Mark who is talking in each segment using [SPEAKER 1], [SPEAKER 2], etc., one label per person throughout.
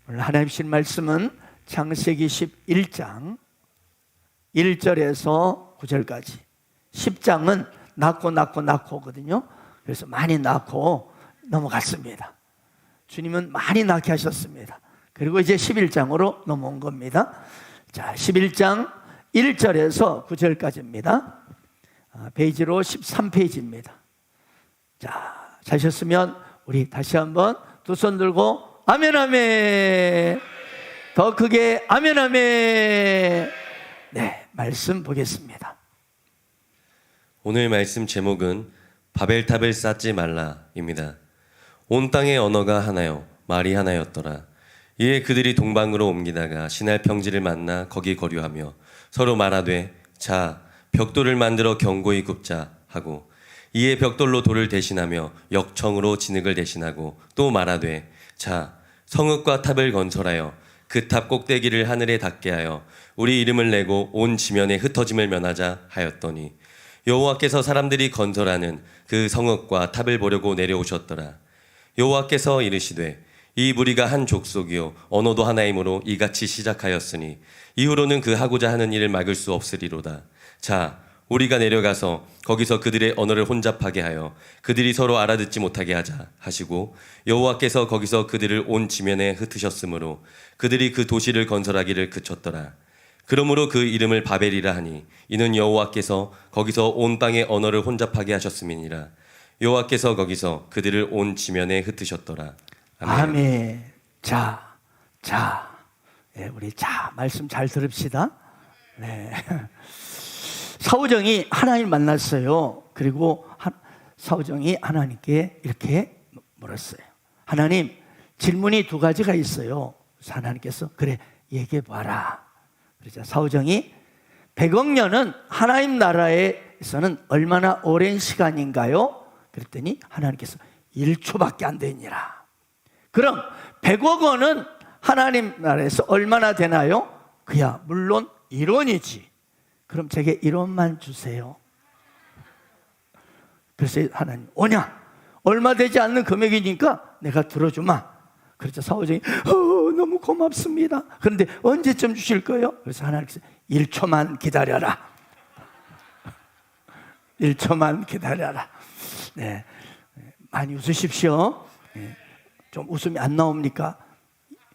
[SPEAKER 1] 오늘 하나님 주신 말씀은 창세기 11장 1절에서 9절까지. 10장은 낳고거든요. 그래서 많이 낳고 넘어갔습니다. 주님은 많이 낳게 하셨습니다. 그리고 이제 11장으로 넘어온 겁니다. 자, 11장 1절에서 9절까지입니다. 페이지로 13페이지입니다. 자, 자셨으면 우리 다시 한번 두 손 들고 아멘 아멘. 더 크게 아멘 아멘. 네, 말씀 보겠습니다.
[SPEAKER 2] 오늘 말씀 제목은 바벨탑을 쌓지 말라입니다. 온 땅의 언어가 하나요, 말이 하나였더라. 이에 그들이 동방으로 옮기다가 신할 평지를 만나 거기 거류하며 서로 말하되 자 벽돌을 만들어 견고히 굽자 하고, 이에 벽돌로 돌을 대신하며 역청으로 진흙을 대신하고 또 말하되 자 성읍과 탑을 건설하여 그 탑 꼭대기를 하늘에 닿게 하여 우리 이름을 내고 온 지면에 흩어짐을 면하자 하였더니, 여호와께서 사람들이 건설하는 그 성읍과 탑을 보려고 내려오셨더라. 여호와께서 이르시되 이 무리가 한 족속이요 언어도 하나이므로 이같이 시작하였으니 이후로는 그 하고자 하는 일을 막을 수 없으리로다. 자 우리가 내려가서 거기서 그들의 언어를 혼잡하게 하여 그들이 서로 알아듣지 못하게 하자 하시고, 여호와께서 거기서 그들을 온 지면에 흩으셨으므로 그들이 그 도시를 건설하기를 그쳤더라. 그러므로 그 이름을 바벨이라 하니 이는 여호와께서 거기서 온 땅의 언어를 혼잡하게 하셨음이니라. 여호와께서 거기서 그들을 온 지면에 흩으셨더라. 아멘.
[SPEAKER 1] 아멘. 자, 네, 우리 말씀 잘 들읍시다. 네. 사오정이 하나님을 만났어요. 그리고 사오정이 하나님께 이렇게 물었어요. 하나님, 질문이 두 가지가 있어요. 그래서 하나님께서 그래 얘기해봐라. 그러자 사오정이 100억 년은 하나님 나라에서는 얼마나 오랜 시간인가요? 그랬더니 하나님께서 1초밖에 안 되니라. 그럼 100억 원은 하나님 나라에서 얼마나 되나요? 그야 물론 1원이지. 그럼 제게 1원만 주세요. 그래서 하나님, 오냐? 얼마 되지 않는 금액이니까 내가 들어주마. 그래서 사오정이 너무 고맙습니다. 그런데 언제쯤 주실 거예요? 그래서 하나님께서 1초만 기다려라. 1초만 기다려라. 네, 많이 웃으십시오. 네. 좀 웃음이 안 나옵니까?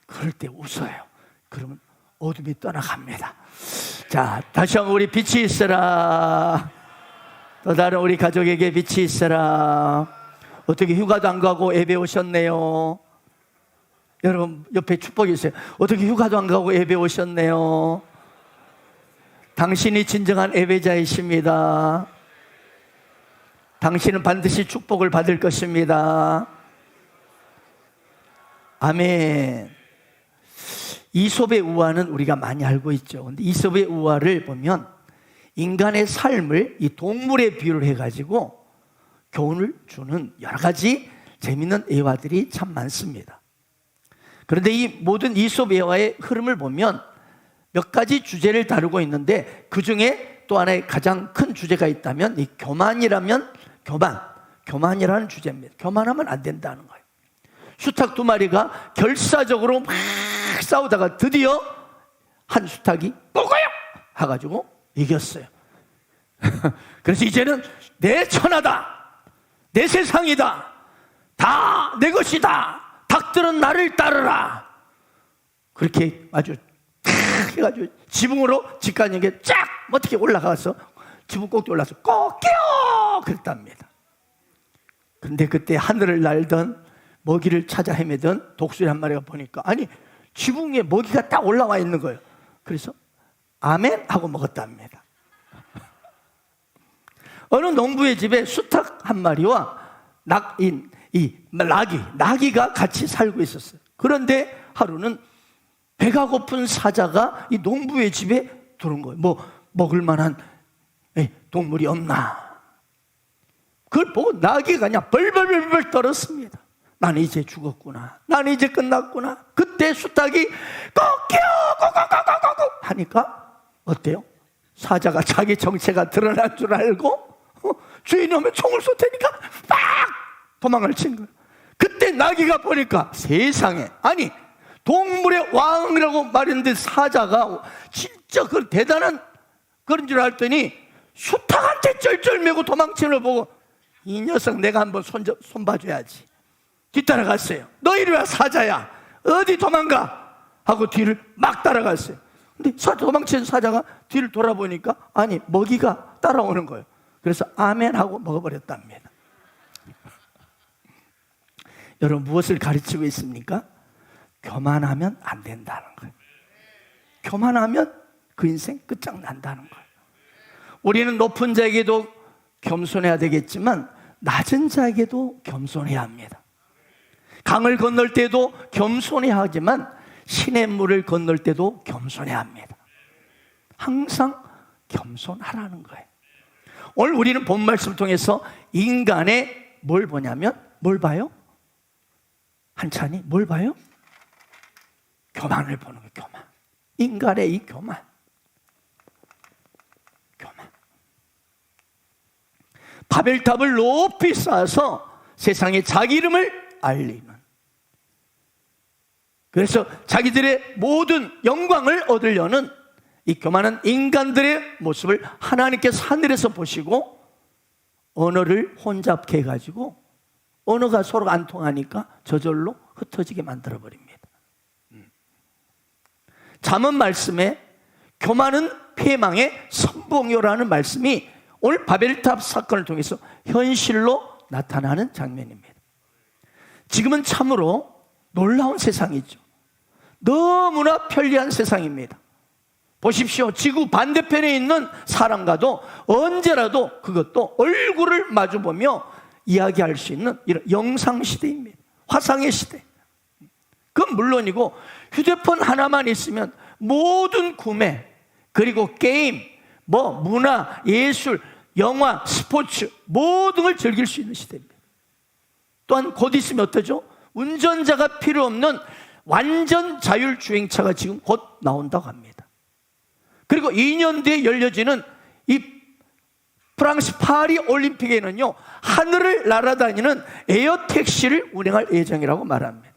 [SPEAKER 1] 그럴 때 웃어요. 그러면 어둠이 떠나갑니다. 자, 다시 한번 우리 빛이 있어라. 또 다른 우리 가족에게 빛이 있어라. 어떻게 휴가도 안 가고 예배 오셨네요. 여러분 옆에 축복이 있어요. 어떻게 휴가도 안 가고 예배 오셨네요. 당신이 진정한 예배자이십니다. 당신은 반드시 축복을 받을 것입니다. 아멘. 이솝의 우화는 우리가 많이 알고 있죠. 근데 이솝의 우화를 보면 인간의 삶을 이 동물에 비유를 해가지고 교훈을 주는 여러 가지 재미있는 예화들이 참 많습니다. 그런데 이 모든 이솝 예화의 흐름을 보면 몇 가지 주제를 다루고 있는데, 그 중에 또 하나의 가장 큰 주제가 있다면 이 교만이라는 주제입니다. 교만하면 안 된다는 거예요. 수탉 두 마리가 결사적으로 막 싸우다가 드디어 한 수탉이 뽀거요 해가지고 이겼어요. 그래서 이제는 내 천하다, 내 세상이다, 다 내 것이다, 닭들은 나를 따르라. 그렇게 아주 탁 해가지고 지붕으로 직관에게 쫙 어떻게 올라가서 지붕 꼭대기 올라서 꼭끼요 그랬답니다. 근데 그때 하늘을 날던 먹이를 찾아 헤매던 독수리 한 마리가 보니까 아니 지붕에 먹이가 딱 올라와 있는 거예요. 그래서 아멘 하고 먹었답니다. 어느 농부의 집에 수탉 한 마리와 나귀가 같이 살고 있었어요. 그런데 하루는 배가 고픈 사자가 이 농부의 집에 들어온 거예요. 먹을 만한 동물이 없나. 그걸 보고 나귀가 그냥 벌벌벌벌 떨었습니다. 나는 이제 죽었구나. 나는 이제 끝났구나. 그때 수탉이 꼬끼요 하니까 어때요? 사자가 자기 정체가 드러날 줄 알고 주인이 오면 총을 쏠 테니까 막 도망을 친 거예요. 그때 나귀가 보니까 세상에, 아니 동물의 왕이라고 말했는데 사자가 진짜 그 대단한 그런 줄 알았더니 수탉한테 쩔쩔매고 도망치는 걸 보고 이 녀석 내가 한번 손봐줘야지. 뒤따라갔어요. 너 이리 와 사자야, 어디 도망가 하고 뒤를 막 따라갔어요. 근데 도망치는 사자가 뒤를 돌아보니까 아니 먹이가 따라오는 거예요. 그래서 아멘 하고 먹어버렸답니다. 여러분 무엇을 가르치고 있습니까? 교만하면 안 된다는 거예요. 교만하면 그 인생 끝장난다는 거예요. 우리는 높은 자에게도 겸손해야 되겠지만 낮은 자에게도 겸손해야 합니다. 강을 건널 때도 겸손해야 하지만 시냇물을 건널 때도 겸손해야 합니다. 항상 겸손하라는 거예요. 오늘 우리는 본 말씀을 통해서 인간의 뭘 보냐면 뭘 봐요? 한찬이 뭘 봐요? 교만을 보는 거예요. 교만. 인간의 이 교만. 바벨탑을 높이 쌓아서 세상에 자기 이름을 알리는, 그래서 자기들의 모든 영광을 얻으려는 이 교만한 인간들의 모습을 하나님께서 하늘에서 보시고 언어를 혼잡케 해가지고 언어가 서로 안 통하니까 저절로 흩어지게 만들어버립니다. 잠언 말씀에 교만은 패망의 선봉요라는 말씀이 오늘 바벨탑 사건을 통해서 현실로 나타나는 장면입니다. 지금은 참으로 놀라운 세상이죠. 너무나 편리한 세상입니다. 보십시오. 지구 반대편에 있는 사람과도 언제라도 그것도 얼굴을 마주보며 이야기할 수 있는 이런 영상시대입니다. 화상의 시대. 그건 물론이고 휴대폰 하나만 있으면 모든 구매, 그리고 게임, 문화, 예술, 영화, 스포츠 모든 걸 즐길 수 있는 시대입니다. 또한 곧 있으면 어떠죠? 운전자가 필요 없는 완전 자율주행차가 지금 곧 나온다고 합니다. 그리고 2년 뒤에 열려지는 이 프랑스 파리 올림픽에는요, 하늘을 날아다니는 에어택시를 운행할 예정이라고 말합니다.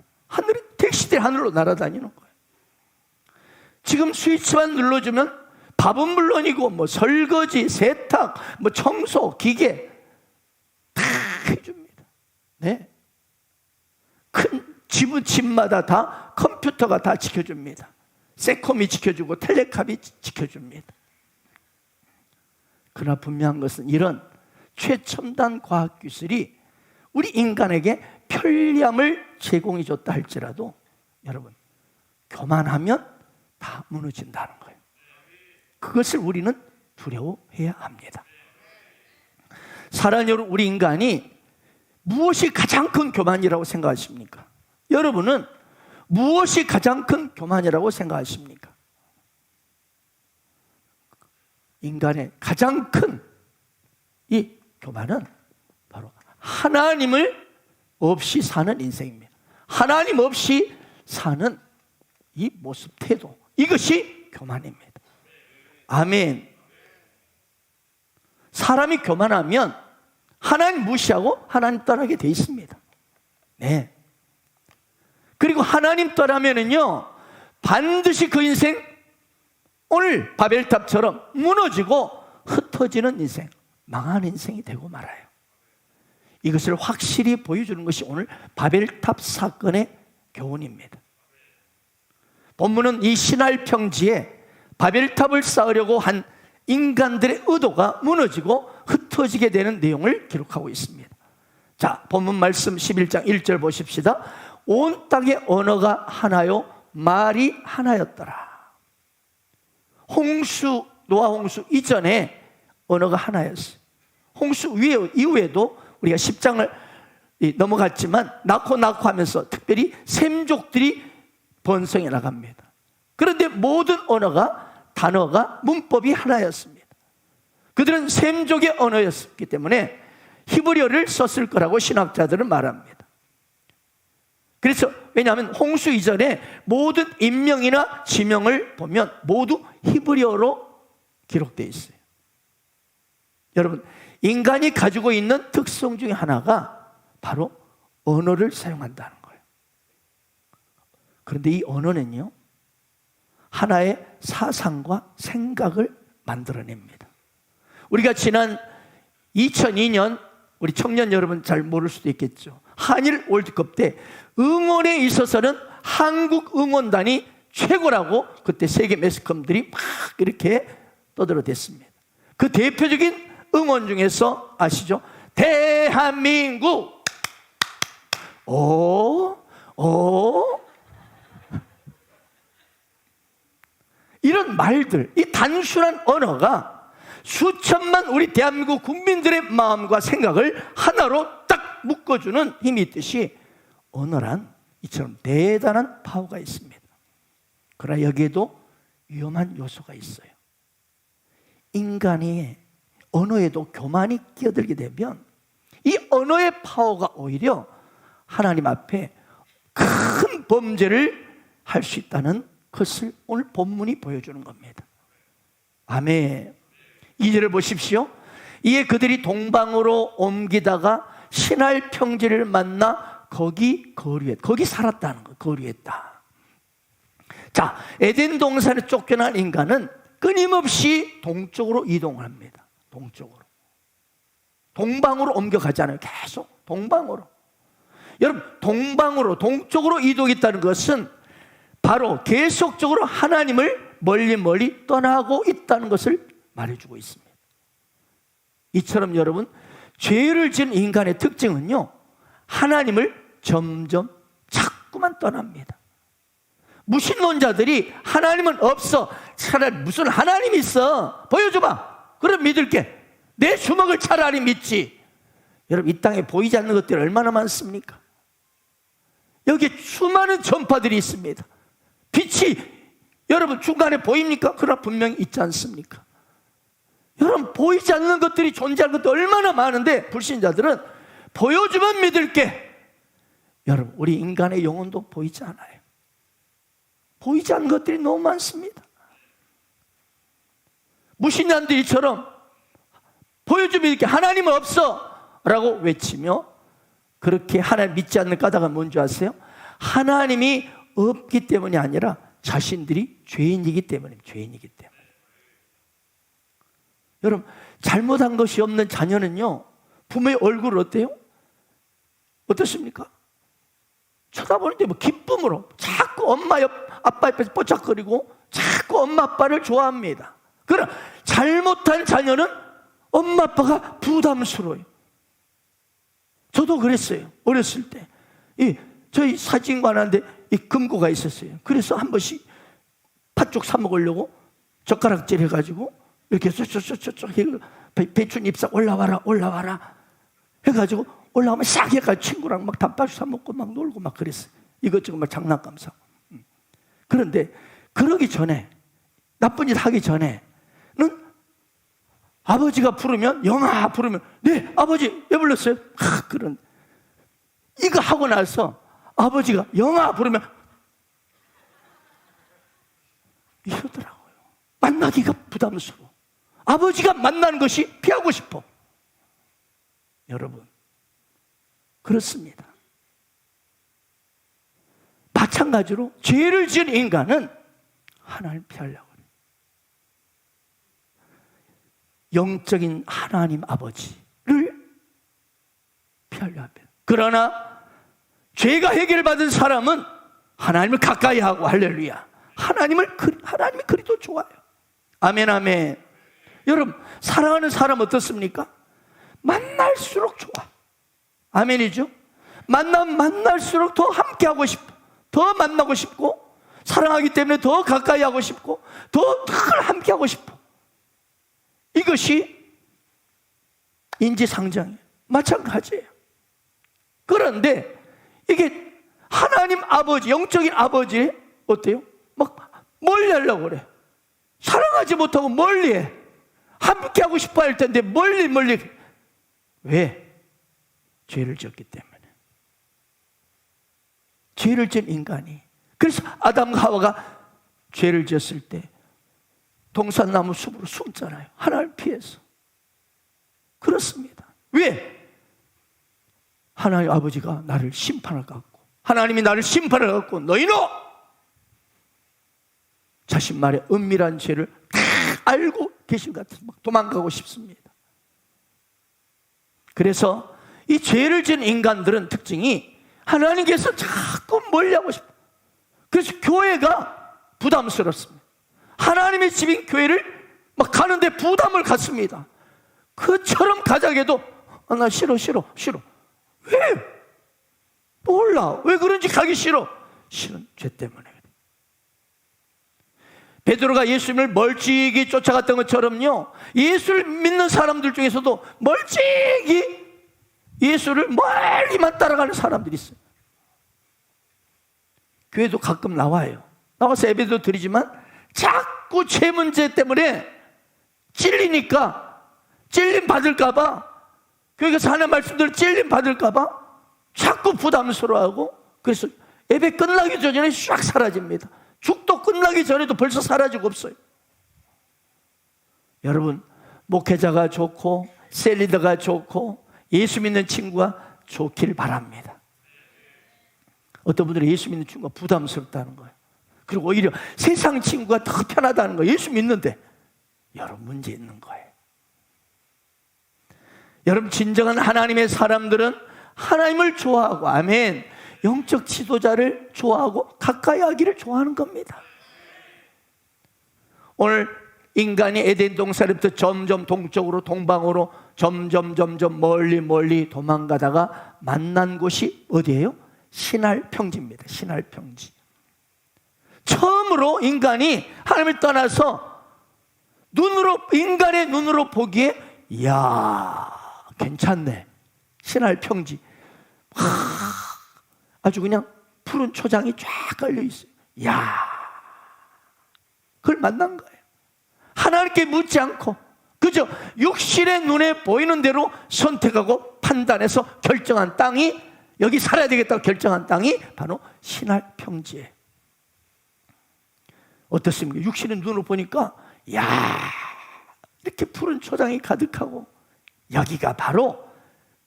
[SPEAKER 1] 택시들이 하늘로 날아다니는 거예요. 지금 스위치만 눌러주면 밥은 물론이고 설거지, 세탁, 청소, 기계 다 해줍니다. 네. 큰 집마다 다 컴퓨터가 다 지켜줍니다. 세콤이 지켜주고 텔레캅이 지켜줍니다. 그러나 분명한 것은 이런 최첨단 과학기술이 우리 인간에게 편리함을 제공해 줬다 할지라도 여러분, 교만하면 다 무너진다는 거예요. 그것을 우리는 두려워해야 합니다. 사랑하는 우리 인간이 무엇이 가장 큰 교만이라고 생각하십니까? 여러분은 무엇이 가장 큰 교만이라고 생각하십니까? 인간의 가장 큰 이 교만은 바로 하나님을 없이 사는 인생입니다. 하나님 없이 사는 이 모습, 태도, 이것이 교만입니다. 아멘. 사람이 교만하면 하나님 무시하고 하나님 떠나게 돼 있습니다. 네. 그리고 하나님 떠나면은요, 반드시 그 인생, 오늘 바벨탑처럼 무너지고 흩어지는 인생, 망한 인생이 되고 말아요. 이것을 확실히 보여주는 것이 오늘 바벨탑 사건의 교훈입니다. 본문은 이 시날 평지에 바벨탑을 쌓으려고 한 인간들의 의도가 무너지고 흩어지게 되는 내용을 기록하고 있습니다. 자, 본문 말씀 11장 1절 보십시다. 온 땅의 언어가 하나요, 말이 하나였더라. 노아 홍수 이전에 언어가 하나였어요. 홍수 이후에도 우리가 10장을 넘어갔지만 낳고 하면서 특별히 샘족들이 번성해 나갑니다. 그런데 모든 언어가, 단어가, 문법이 하나였습니다. 그들은 샘족의 언어였기 때문에 히브리어를 썼을 거라고 신학자들은 말합니다. 그래서 왜냐하면 홍수 이전에 모든 인명이나 지명을 보면 모두 히브리어로 기록되어 있어요. 여러분, 인간이 가지고 있는 특성 중에 하나가 바로 언어를 사용한다는 거예요. 그런데 이 언어는요, 하나의 사상과 생각을 만들어냅니다. 우리가 지난 2002년, 우리 청년 여러분 잘 모를 수도 있겠죠. 한일 월드컵 때 응원에 있어서는 한국 응원단이 최고라고 그때 세계 매스컴들이 막 이렇게 떠들어댔습니다. 그 대표적인 응원 중에서 아시죠? 대한민국! 이런 말들, 이 단순한 언어가 수천만 우리 대한민국 국민들의 마음과 생각을 하나로 딱 묶어주는 힘이 있듯이 언어란 이처럼 대단한 파워가 있습니다. 그러나 여기에도 위험한 요소가 있어요. 인간이 언어에도 교만이 끼어들게 되면 이 언어의 파워가 오히려 하나님 앞에 큰 범죄를 할 수 있다는 것을 오늘 본문이 보여주는 겁니다. 아멘. 2절을 보십시오. 이에 그들이 동방으로 옮기다가 신할 평지를 만나 거기 거류했다. 거기 살았다는 거, 거류했다. 자, 에덴 동산에 쫓겨난 인간은 끊임없이 동쪽으로 이동합니다. 동쪽으로. 동방으로 옮겨가잖아요. 계속 동방으로. 여러분, 동방으로, 동쪽으로 이동했다는 것은 바로 계속적으로 하나님을 멀리 떠나고 있다는 것을 말해주고 있습니다. 이처럼 여러분, 죄를 지은 인간의 특징은요, 하나님을 점점 자꾸만 떠납니다. 무신론자들이 하나님은 없어, 차라리 무슨 하나님이 있어, 보여줘봐, 그럼 믿을게. 내 주먹을 차라리 믿지. 여러분, 이 땅에 보이지 않는 것들이 얼마나 많습니까? 여기에 수많은 전파들이 있습니다. 빛이 여러분 중간에 보입니까? 그러나 분명히 있지 않습니까? 여러분, 보이지 않는 것들이 존재하는 것도 얼마나 많은데 불신자들은 보여주면 믿을게. 여러분, 우리 인간의 영혼도 보이지 않아요. 보이지 않는 것들이 너무 많습니다. 무신자들이처럼 보여주면 이렇게 하나님은 없어 라고 외치며 그렇게 하나님 믿지 않는 까닭은 뭔지 아세요? 하나님이 없기 때문이 아니라 자신들이 죄인이기 때문에. 여러분, 잘못한 것이 없는 자녀는요, 부모의 얼굴을 어때요? 어떻습니까? 쳐다보는데 뭐 기쁨으로 자꾸 엄마 아빠 옆에서 뽀짝거리고 자꾸 엄마 아빠를 좋아합니다. 그러나 잘못한 자녀는 엄마 아빠가 부담스러워요. 저도 그랬어요. 어렸을 때 저희 사진관한테 이 금고가 있었어요. 그래서 한 번씩 팥죽 사 먹으려고 젓가락질 해가지고 이렇게 쏙쏙쏙쏙 배추잎 싹 올라와라 해가지고 올라오면 싹 해가지고 친구랑 막 단팥죽 사 먹고 막 놀고 막 그랬어요. 이것저것 막 장난감 사고. 그런데 그러기 전에, 나쁜 짓 하기 전에는 아버지가 부르면, 영아 부르면, 네 아버지 왜 불렀어요? 그런 이거 하고 나서 아버지가 영아 부르면 이러더라고요. 만나기가 부담스러워. 아버지가 만나는 것이 피하고 싶어. 여러분, 그렇습니다. 마찬가지로 죄를 지은 인간은 하나님 피하려고 해요. 영적인 하나님 아버지를 피하려 합니다. 그러나 죄가 해결받은 사람은 하나님을 가까이 하고, 할렐루야, 하나님이 그리도 좋아요. 아멘, 아멘. 여러분, 사랑하는 사람 어떻습니까? 만날수록 좋아. 아멘이죠? 만날수록 더 함께하고 싶고, 더 만나고 싶고, 사랑하기 때문에 더 가까이 하고 싶고, 더 함께하고 싶어. 이것이 인지상정이에요. 마찬가지예요. 그런데 이게 하나님 아버지, 영적인 아버지 어때요? 막 멀리 하려고 그래. 사랑하지 못하고 멀리해. 함께하고 싶어 할 텐데 멀리. 왜? 죄를 지었기 때문에. 죄를 지은 인간이. 그래서 아담과 하와가 죄를 지었을 때 동산나무 숲으로 숨잖아요. 하나님을 피해서. 그렇습니다. 왜? 하나님 아버지가 나를 심판할 것 같고, 하나님이 나를 심판할 것 같고, 너희는 자신 말에 은밀한 죄를 다 알고 계신 것 같아서 막 도망가고 싶습니다. 그래서 이 죄를 지은 인간들은 특징이 하나님께서 자꾸 멀리하고 싶어요. 그래서 교회가 부담스럽습니다. 하나님의 집인 교회를 막 가는데 부담을 갖습니다. 그처럼 가자고 해도 나 싫어. 왜? 몰라. 왜 그런지 가기 싫어. 싫은 죄 때문에. 베드로가 예수님을 멀찍이 쫓아갔던 것처럼요, 예수를 믿는 사람들 중에서도 멀찍이 예수를 멀리만 따라가는 사람들이 있어요. 교회도 가끔 나와요. 나와서 예배도 드리지만 자꾸 죄 문제 때문에 찔리니까, 찔림 받을까봐, 교회에서 하는 말씀들 찔림 받을까봐 자꾸 부담스러워하고, 그래서 예배 끝나기 전에 싹 사라집니다. 죽도 끝나기 전에도 벌써 사라지고 없어요. 여러분, 목회자가 좋고 셀리더가 좋고 예수 믿는 친구가 좋길 바랍니다. 어떤 분들은 예수 믿는 친구가 부담스럽다는 거예요. 그리고 오히려 세상 친구가 더 편하다는 거예요. 예수 믿는데. 여러분, 문제 있는 거예요. 여러분, 진정한 하나님의 사람들은 하나님을 좋아하고, 아멘, 영적 지도자를 좋아하고 가까이 하기를 좋아하는 겁니다. 오늘 인간이 에덴 동산부터 점점 동쪽으로, 동방으로 점점 멀리 도망가다가 만난 곳이 어디예요? 신할 평지입니다. 신할 평지. 처음으로 인간이 하나님을 떠나서 인간의 눈으로 보기에, 이야, 괜찮네. 신할 평지. 아주 그냥 푸른 초장이 쫙 깔려 있어요. 이야, 그걸 만난 거예요. 하나님께 묻지 않고 그저 육신의 눈에 보이는 대로 선택하고 판단해서 결정한 땅이, 여기 살아야 되겠다고 결정한 땅이 바로 신할 평지예요. 어떻습니까? 육신의 눈으로 보니까, 이야, 이렇게 푸른 초장이 가득하고 여기가 바로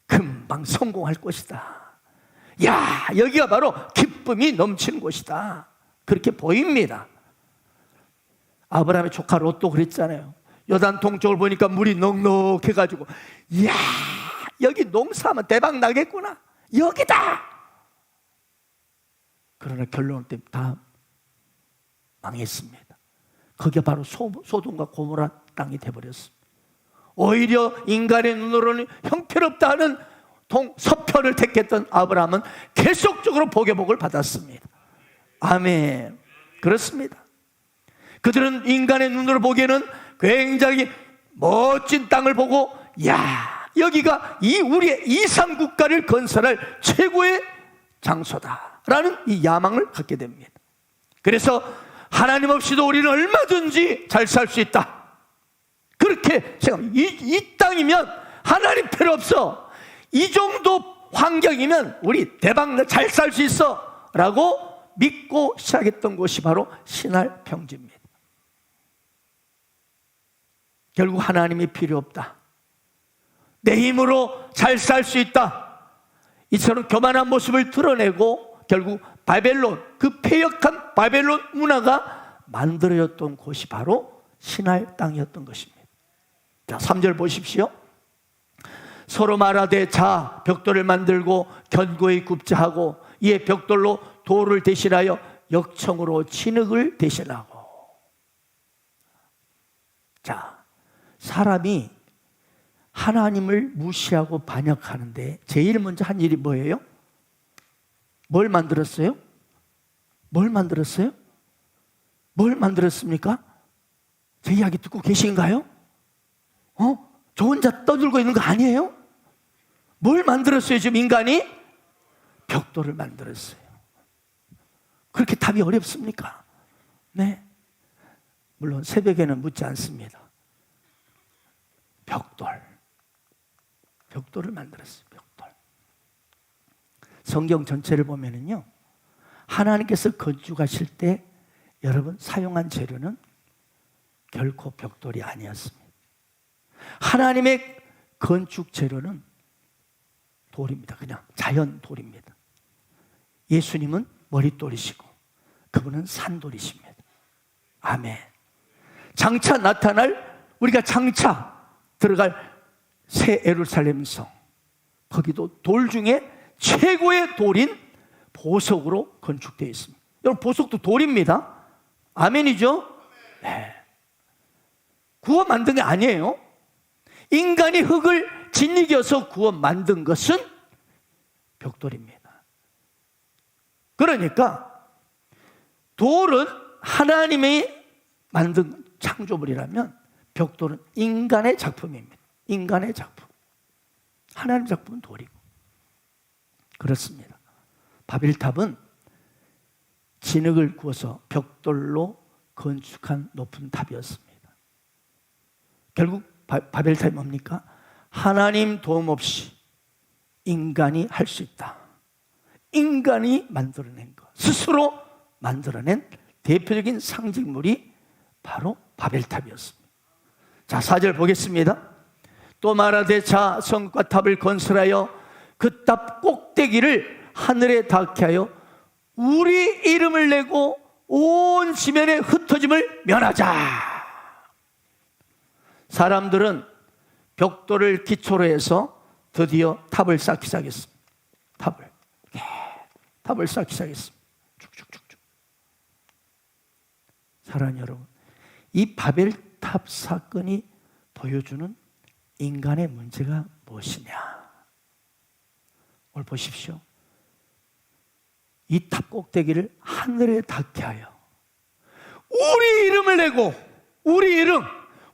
[SPEAKER 1] 금방 성공할 곳이다. 야, 여기가 바로 기쁨이 넘치는 곳이다. 그렇게 보입니다. 아브라함의 조카 롯도 그랬잖아요. 요단 동쪽을 보니까 물이 넉넉해가지고, 이야, 여기 농사하면 대박 나겠구나. 여기다. 그러나 결론은 다 망했습니다. 그게 바로 소돔과 고모라 땅이 돼버렸습니다. 오히려 인간의 눈으로는 형편없다 하는 서편을 택했던 아브라함은 계속적으로 복의 복을 받았습니다. 아멘. 그렇습니다. 그들은 인간의 눈으로 보기에는 굉장히 멋진 땅을 보고, 야, 여기가 우리의 이상 국가를 건설할 최고의 장소다라는 이 야망을 갖게 됩니다. 그래서 하나님 없이도 우리는 얼마든지 잘 살 수 있다. 그렇게 생각합니다. 이 땅이면 하나님 필요 없어. 이 정도 환경이면 우리 대박 잘 살 수 있어 라고 믿고 시작했던 곳이 바로 신할 평지입니다. 결국 하나님이 필요 없다, 내 힘으로 잘 살 수 있다, 이처럼 교만한 모습을 드러내고 결국 바벨론, 그 폐역한 바벨론 문화가 만들어졌던 곳이 바로 신할 땅이었던 것입니다. 자, 3절 보십시오. 서로 말하되, 자, 벽돌을 만들고 견고히 굽자 하고, 이에 벽돌로 돌을 대신하여 역청으로 진흙을 대신하고. 자, 사람이 하나님을 무시하고 반역하는데 제일 먼저 한 일이 뭐예요? 뭘 만들었어요? 뭘 만들었어요? 뭘 만들었습니까? 제 이야기 듣고 계신가요? 저 혼자 떠들고 있는 거 아니에요? 뭘 만들었어요, 지금 인간이? 벽돌을 만들었어요. 그렇게 답이 어렵습니까? 네. 물론 새벽에는 묻지 않습니다. 벽돌을 만들었어요. 벽돌. 성경 전체를 보면은요, 하나님께서 건축하실 때 여러분 사용한 재료는 결코 벽돌이 아니었습니다. 하나님의 건축 재료는 돌입니다. 그냥 자연 돌입니다. 예수님은 머릿돌이시고 그분은 산돌이십니다. 아멘. 장차 나타날, 우리가 장차 들어갈 새 예루살렘 성, 거기도 돌 중에 최고의 돌인 보석으로 건축되어 있습니다. 여러분, 보석도 돌입니다. 아멘이죠? 네. 구워 만든 게 아니에요. 인간이 흙을 짓이겨서 구워 만든 것은 벽돌입니다. 그러니까 돌은 하나님이 만든 창조물이라면 벽돌은 인간의 작품입니다. 인간의 작품. 하나님 작품은 돌이고. 그렇습니다. 바벨탑은 진흙을 구워서 벽돌로 건축한 높은 탑이었습니다. 결국 바벨탑이 뭡니까? 하나님 도움 없이 인간이 할 수 있다. 인간이 만들어낸 것, 스스로 만들어낸 대표적인 상징물이 바로 바벨탑이었습니다. 자, 4절 보겠습니다. 또 말하되 자 성과 탑을 건설하여 그 탑 꼭대기를 하늘에 닿게 하여 우리 이름을 내고 온 지면의 흩어짐을 면하자. 사람들은 벽돌을 기초로 해서 드디어 탑을 쌓기 시작했습니다. 탑을 쌓기 시작했습니다. 쭉쭉쭉쭉. 사랑하는 여러분, 이 바벨탑 사건이 보여주는 인간의 문제가 무엇이냐? 오늘 보십시오. 이 탑 꼭대기를 하늘에 닿게 하여 우리 이름을 내고, 우리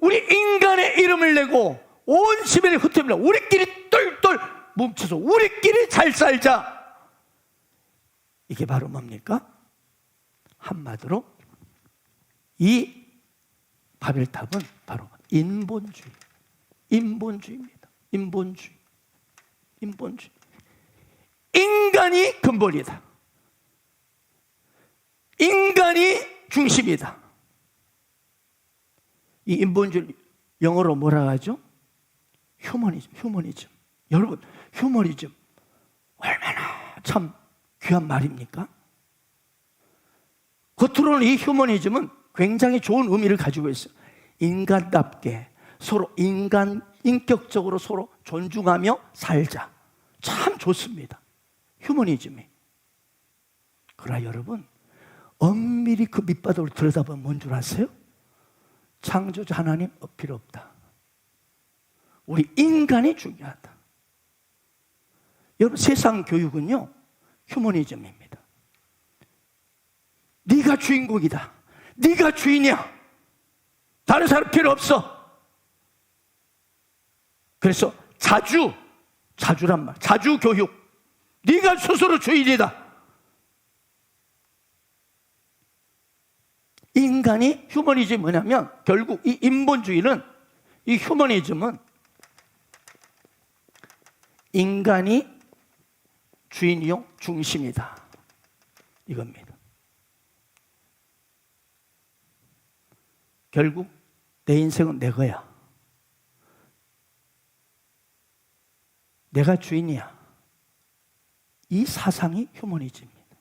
[SPEAKER 1] 인간의 이름을 내고 온 지면에 흩어집니다. 우리끼리 똘똘 뭉쳐서 우리끼리 잘 살자. 이게 바로 뭡니까? 한마디로 이 바벨탑은 바로 인본주의입니다. 인본주의. 인간이 근본이다. 인간이 중심이다. 이 인본주의 영어로 뭐라 하죠? 휴머니즘. 여러분, 휴머니즘 얼마나 참 귀한 말입니까? 겉으로는 이 휴머니즘은 굉장히 좋은 의미를 가지고 있어요. 인간답게 서로 인격적으로 서로 존중하며 살자. 참 좋습니다. 휴머니즘이. 그러나 여러분, 엄밀히 그 밑바닥으로 들여다보면 뭔 줄 아세요? 창조주 하나님 필요 없다. 우리 인간이 중요하다. 여러분, 세상 교육은요, 휴머니즘입니다. 네가 주인공이다. 네가 주인이야. 다른 사람 필요 없어. 그래서 자주란 말, 자주 교육. 네가 스스로 주인이다. 인간이 휴머니즘이 뭐냐면 결국 이 인본주의는, 이 휴머니즘은 인간이 주인이요 중심이다. 이겁니다. 결국 내 인생은 내 거야. 내가 주인이야. 이 사상이 휴머니즘입니다.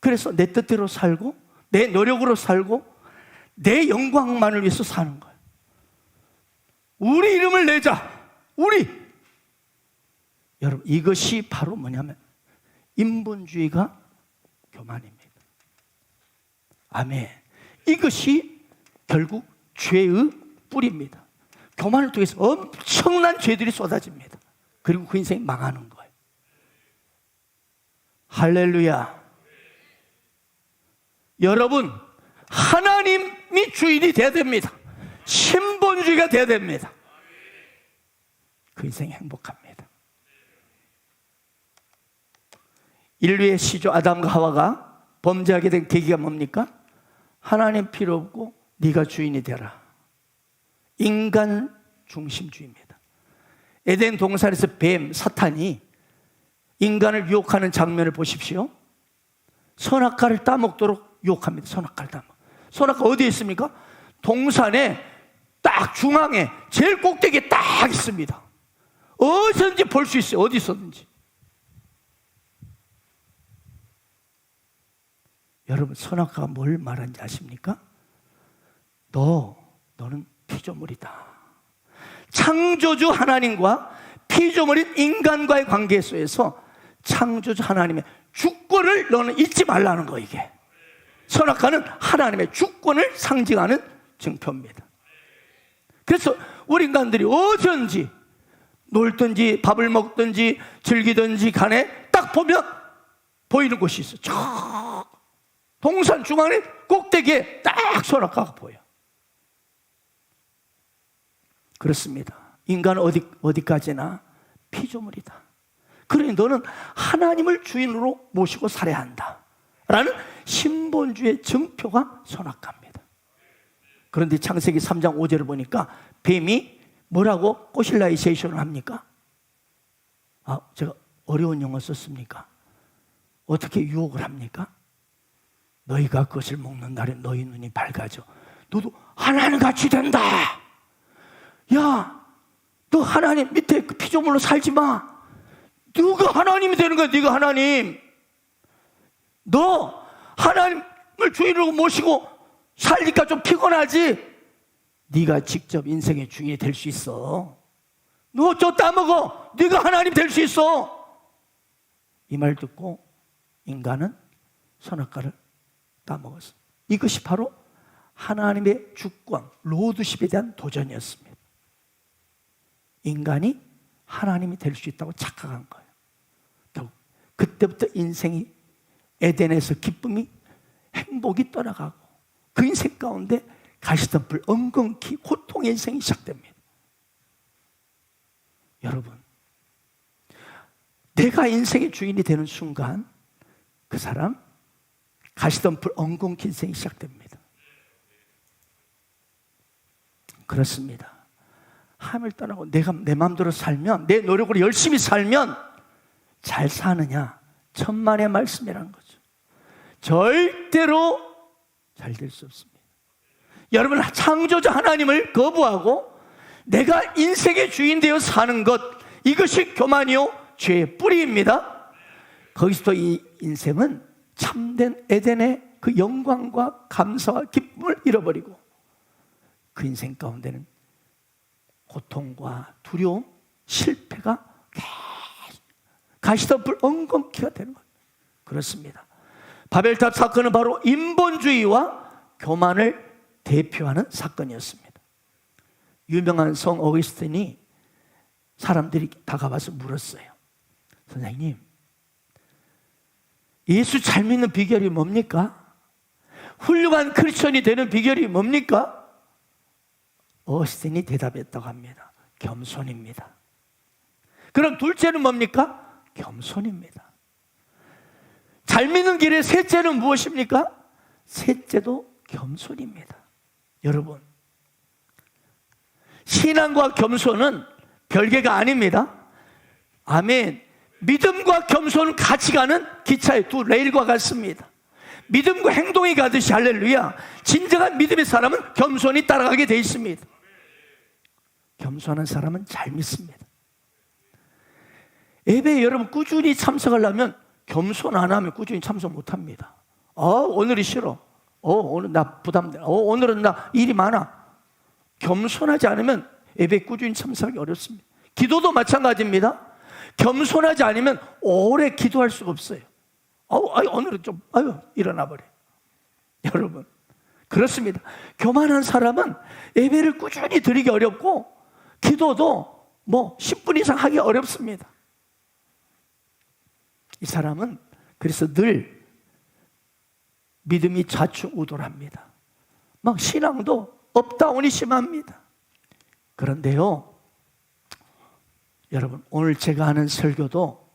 [SPEAKER 1] 그래서 내 뜻대로 살고 내 노력으로 살고 내 영광만을 위해서 사는 거예요. 우리 이름을 내자. 우리. 여러분, 이것이 바로 뭐냐면 인본주의가 교만입니다. 아멘. 이것이 결국 죄의 뿌리입니다. 교만을 통해서 엄청난 죄들이 쏟아집니다. 그리고 그 인생이 망하는 거예요. 할렐루야. 여러분, 하나님이 주인이 돼야 됩니다. 신본주의가 돼야 됩니다. 그 인생이 행복합니다. 인류의 시조 아담과 하와가 범죄하게 된 계기가 뭡니까? 하나님 필요 없고 네가 주인이 되라. 인간 중심주의입니다. 에덴 동산에서 뱀, 사탄이 인간을 유혹하는 장면을 보십시오. 선악과를 따먹도록 유혹합니다. 선악과를 따먹. 선악과 어디에 있습니까? 동산에 딱 중앙에 제일 꼭대기에 딱 있습니다. 어디서든지 볼 수 있어요. 어디서든지. 여러분, 선악과가 뭘 말하는지 아십니까? 너는 피조물이다. 창조주 하나님과 피조물인 인간과의 관계 속에서 창조주 하나님의 주권을 너는 잊지 말라는 거. 이게 선악과는 하나님의 주권을 상징하는 증표입니다. 그래서 우리 인간들이 어디든지 놀든지 밥을 먹든지 즐기든지 간에 딱 보면 보이는 곳이 있어. 저 동산 중앙에 꼭대기에 딱 선악과가 보여. 그렇습니다. 인간은 어디까지나 피조물이다. 그러니 너는 하나님을 주인으로 모시고 살아야 한다 라는 신본주의 증표가 선악과입니다. 그런데 창세기 3장 5절을 보니까 뱀이 뭐라고 꼬실라이제이션을 합니까? 제가 어려운 용어 썼습니까? 어떻게 유혹을 합니까? 너희가 그것을 먹는 날에 너희 눈이 밝아져 너도 하나님 같이 된다. 야, 너 하나님 밑에 그 피조물로 살지 마. 누가 하나님이 되는 거야? 네가 하나님. 너 하나님을 주인으로 모시고 살니까 좀 피곤하지? 네가 직접 인생의 주인이 될 수 있어. 너 저 따먹어. 네가 하나님 될 수 있어. 이 말 듣고 인간은 선악과를 따먹었어. 이것이 바로 하나님의 주권, 로드십에 대한 도전이었습니다. 인간이 하나님이 될 수 있다고 착각한 거예요. 그때부터 인생이 에덴에서 기쁨이 행복이 떠나가고 그 인생 가운데 가시던 불 엉겅퀴 고통의 인생이 시작됩니다. 여러분, 내가 인생의 주인이 되는 순간 그 사람 가시던 불 엉겅퀴 인생이 시작됩니다. 그렇습니다. 하나님을 떠나고 내가 내 마음대로 살면, 내 노력으로 열심히 살면 잘 사느냐? 천만의 말씀이라는 거죠. 절대로 잘 될 수 없습니다. 여러분, 창조자 하나님을 거부하고 내가 인생의 주인 되어 사는 것, 이것이 교만이요 죄의 뿌리입니다. 거기서부터 이 인생은 참된 에덴의 그 영광과 감사와 기쁨을 잃어버리고 그 인생 가운데는 고통과 두려움, 실패가 가시던 불 엉겅퀴가 되는 거예요. 그렇습니다. 바벨탑 사건은 바로 인본주의와 교만을 대표하는 사건이었습니다. 유명한 성 어거스틴이 사람들이 다가와서 물었어요. 선생님, 예수 잘 믿는 비결이 뭡니까? 훌륭한 크리스천이 되는 비결이 뭡니까? 어거스틴이 대답했다고 합니다. 겸손입니다. 그럼 둘째는 뭡니까? 겸손입니다. 잘 믿는 길의 셋째는 무엇입니까? 셋째도 겸손입니다. 여러분, 신앙과 겸손은 별개가 아닙니다. 아멘. 믿음과 겸손은 같이 가는 기차의 두 레일과 같습니다. 믿음과 행동이 가듯이 할렐루야. 진정한 믿음의 사람은 겸손히 따라가게 돼 있습니다. 겸손한 사람은 잘 믿습니다. 예배에 여러분 꾸준히 참석하려면 겸손 안 하면 꾸준히 참석 못 합니다. 오늘이 싫어. 오늘 나 부담돼. 오늘은 나 일이 많아. 겸손하지 않으면 예배에 꾸준히 참석하기 어렵습니다. 기도도 마찬가지입니다. 겸손하지 않으면 오래 기도할 수가 없어요. 오늘은 좀 일어나 버려. 여러분, 그렇습니다. 교만한 사람은 예배를 꾸준히 드리기 어렵고 기도도 10분 이상 하기 어렵습니다. 이 사람은 그래서 늘 믿음이 좌충우돌합니다. 막 신앙도 업다운이 심합니다. 그런데요, 여러분, 오늘 제가 하는 설교도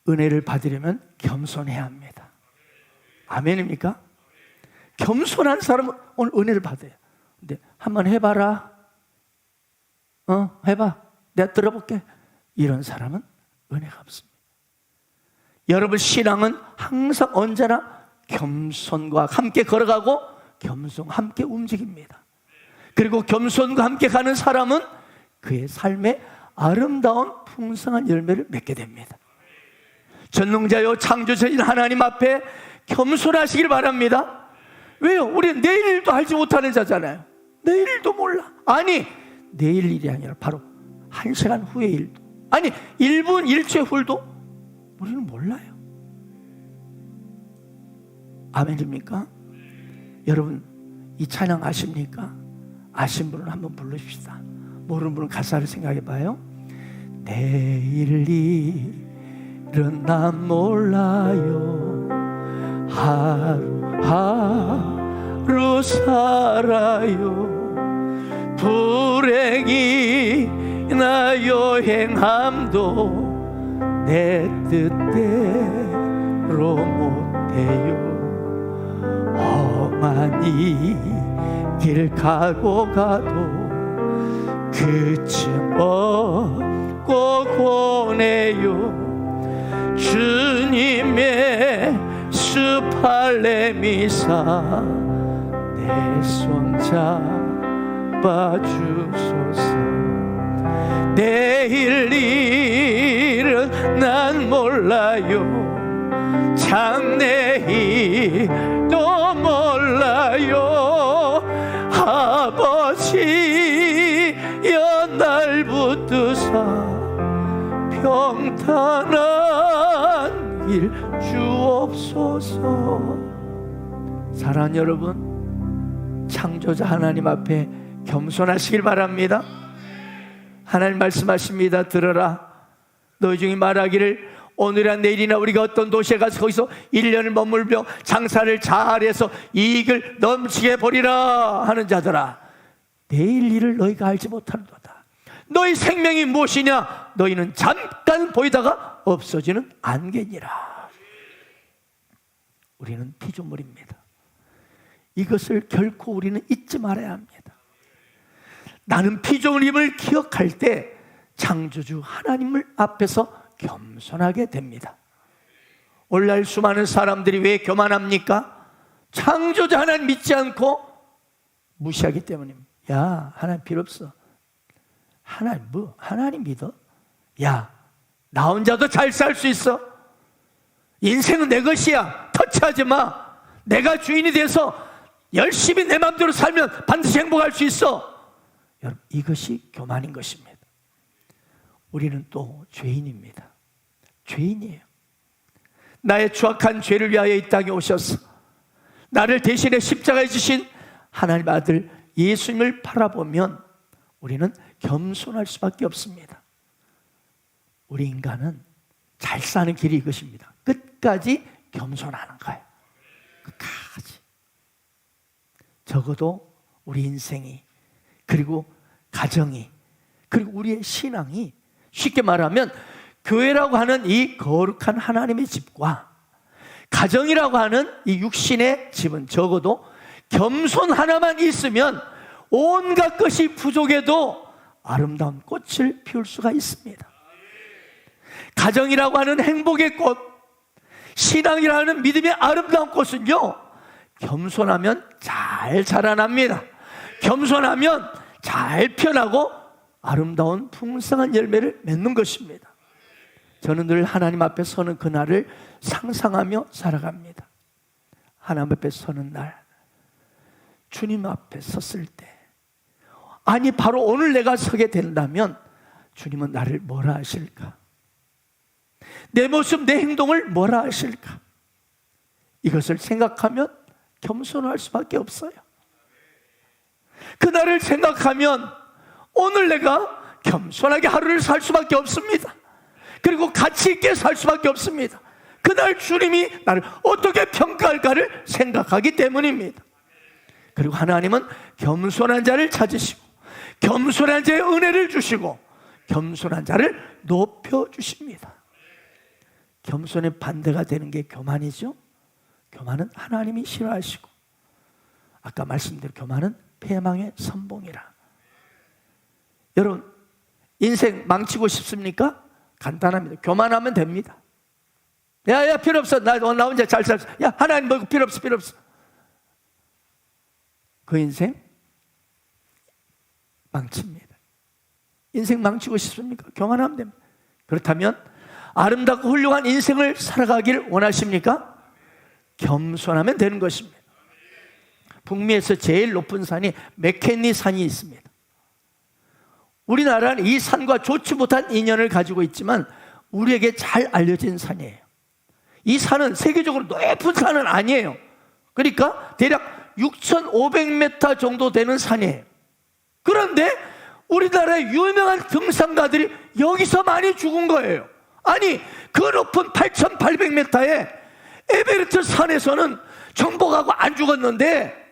[SPEAKER 1] 은혜를 받으려면 겸손해야 합니다. 아멘입니까? 겸손한 사람은 오늘 은혜를 받아요. 근데 한번 해봐라. 해봐. 내가 들어볼게. 이런 사람은 은혜가 없습니다. 여러분, 신앙은 항상 언제나 겸손과 함께 걸어가고 겸손과 함께 움직입니다. 그리고 겸손과 함께 가는 사람은 그의 삶에 아름다운 풍성한 열매를 맺게 됩니다. 전능자요 창조주인 하나님 앞에 겸손하시길 바랍니다. 왜요? 우리는 내일 일도 알지 못하는 자잖아요. 내일 일도 몰라. 아니, 내일 일이 아니라 바로 1시간 후의 일도, 아니 1분 1초 후도 우리는 몰라요. 아멘입니까? 여러분, 이 찬양 아십니까? 아신 분은 한번 부르십시다. 모르는 분은 가사를 생각해 봐요. 내일 일은 난 몰라요. 하루 살아요. 불행이나 여행함도 내 뜻대로 못해요. 험한 이 길 가고 가도 그쯤 없고 보내요. 주님의 수팔레미사 내 손 잡아주소서. 내일 일은 난 몰라요. 장래일도 몰라요. 아버지여 날 붙드사 평탄한 길 주옵소서. 사랑하는 여러분, 창조자 하나님 앞에 겸손하시길 바랍니다. 하나님 말씀하십니다. 들어라. 너희 중에 말하기를 오늘이나 내일이나 우리가 어떤 도시에 가서 거기서 1년을 머물며 장사를 잘해서 이익을 넘치게 보리라 하는 자들아, 내일 일을 너희가 알지 못하는도다. 너희 생명이 무엇이냐? 너희는 잠깐 보이다가 없어지는 안개니라. 우리는 피조물입니다. 이것을 결코 우리는 잊지 말아야 합니다. 나는 피조물임을 기억할 때 창조주 하나님을 앞에서 겸손하게 됩니다. 오늘날 수많은 사람들이 왜 교만합니까? 창조자 하나님 믿지 않고 무시하기 때문입니다. 야, 하나님 필요 없어. 하나님 뭐? 하나님 믿어? 야, 나 혼자도 잘 살 수 있어. 인생은 내 것이야. 터치하지 마. 내가 주인이 돼서 열심히 내 마음대로 살면 반드시 행복할 수 있어. 여러분, 이것이 교만인 것입니다. 우리는 또 죄인입니다. 죄인이에요. 나의 추악한 죄를 위하여 이 땅에 오셔서 나를 대신에 십자가에 지신 하나님 아들 예수님을 바라보면 우리는 겸손할 수밖에 없습니다. 우리 인간은 잘 사는 길이 이것입니다. 끝까지 겸손하는 거예요. 끝까지. 적어도 우리 인생이, 그리고 가정이, 그리고 우리의 신앙이, 쉽게 말하면 교회라고 하는 이 거룩한 하나님의 집과 가정이라고 하는 이 육신의 집은 적어도 겸손 하나만 있으면 온갖 것이 부족해도 아름다운 꽃을 피울 수가 있습니다. 가정이라고 하는 행복의 꽃, 신앙이라고 하는 믿음의 아름다운 꽃은요, 겸손하면 잘 자라납니다. 겸손하면 잘 피어나고 아름다운 풍성한 열매를 맺는 것입니다. 저는 늘 하나님 앞에 서는 그날을 상상하며 살아갑니다. 하나님 앞에 서는 날, 주님 앞에 섰을 때, 아니 바로 오늘 내가 서게 된다면 주님은 나를 뭐라 하실까? 내 모습, 내 행동을 뭐라 하실까? 이것을 생각하면 겸손할 수밖에 없어요. 그날을 생각하면 오늘 내가 겸손하게 하루를 살 수밖에 없습니다. 그리고 가치 있게 살 수밖에 없습니다. 그날 주님이 나를 어떻게 평가할까를 생각하기 때문입니다. 그리고 하나님은 겸손한 자를 찾으시고 겸손한 자의 은혜를 주시고 겸손한 자를 높여주십니다. 겸손의 반대가 되는 게 교만이죠. 교만은 하나님이 싫어하시고, 아까 말씀드린 교만은 패망의 선봉이라. 여러분, 인생 망치고 싶습니까? 간단합니다. 교만하면 됩니다. 야, 필요 없어. 나 혼자 잘 살. 야, 하나님 뭐 필요 없어, 필요 없어. 그 인생 망칩니다. 인생 망치고 싶습니까? 교만하면 됩니다. 그렇다면 아름답고 훌륭한 인생을 살아가기를 원하십니까? 겸손하면 되는 것입니다. 북미에서 제일 높은 산이 맥켄리 산이 있습니다. 우리나라는 이 산과 좋지 못한 인연을 가지고 있지만 우리에게 잘 알려진 산이에요. 이 산은 세계적으로 높은 산은 아니에요. 그러니까 대략 6,500m 정도 되는 산이에요. 그런데 우리나라의 유명한 등산가들이 여기서 많이 죽은 거예요. 아니, 그 높은 8,800m의 에베레스트 산에서는 정복하고 안 죽었는데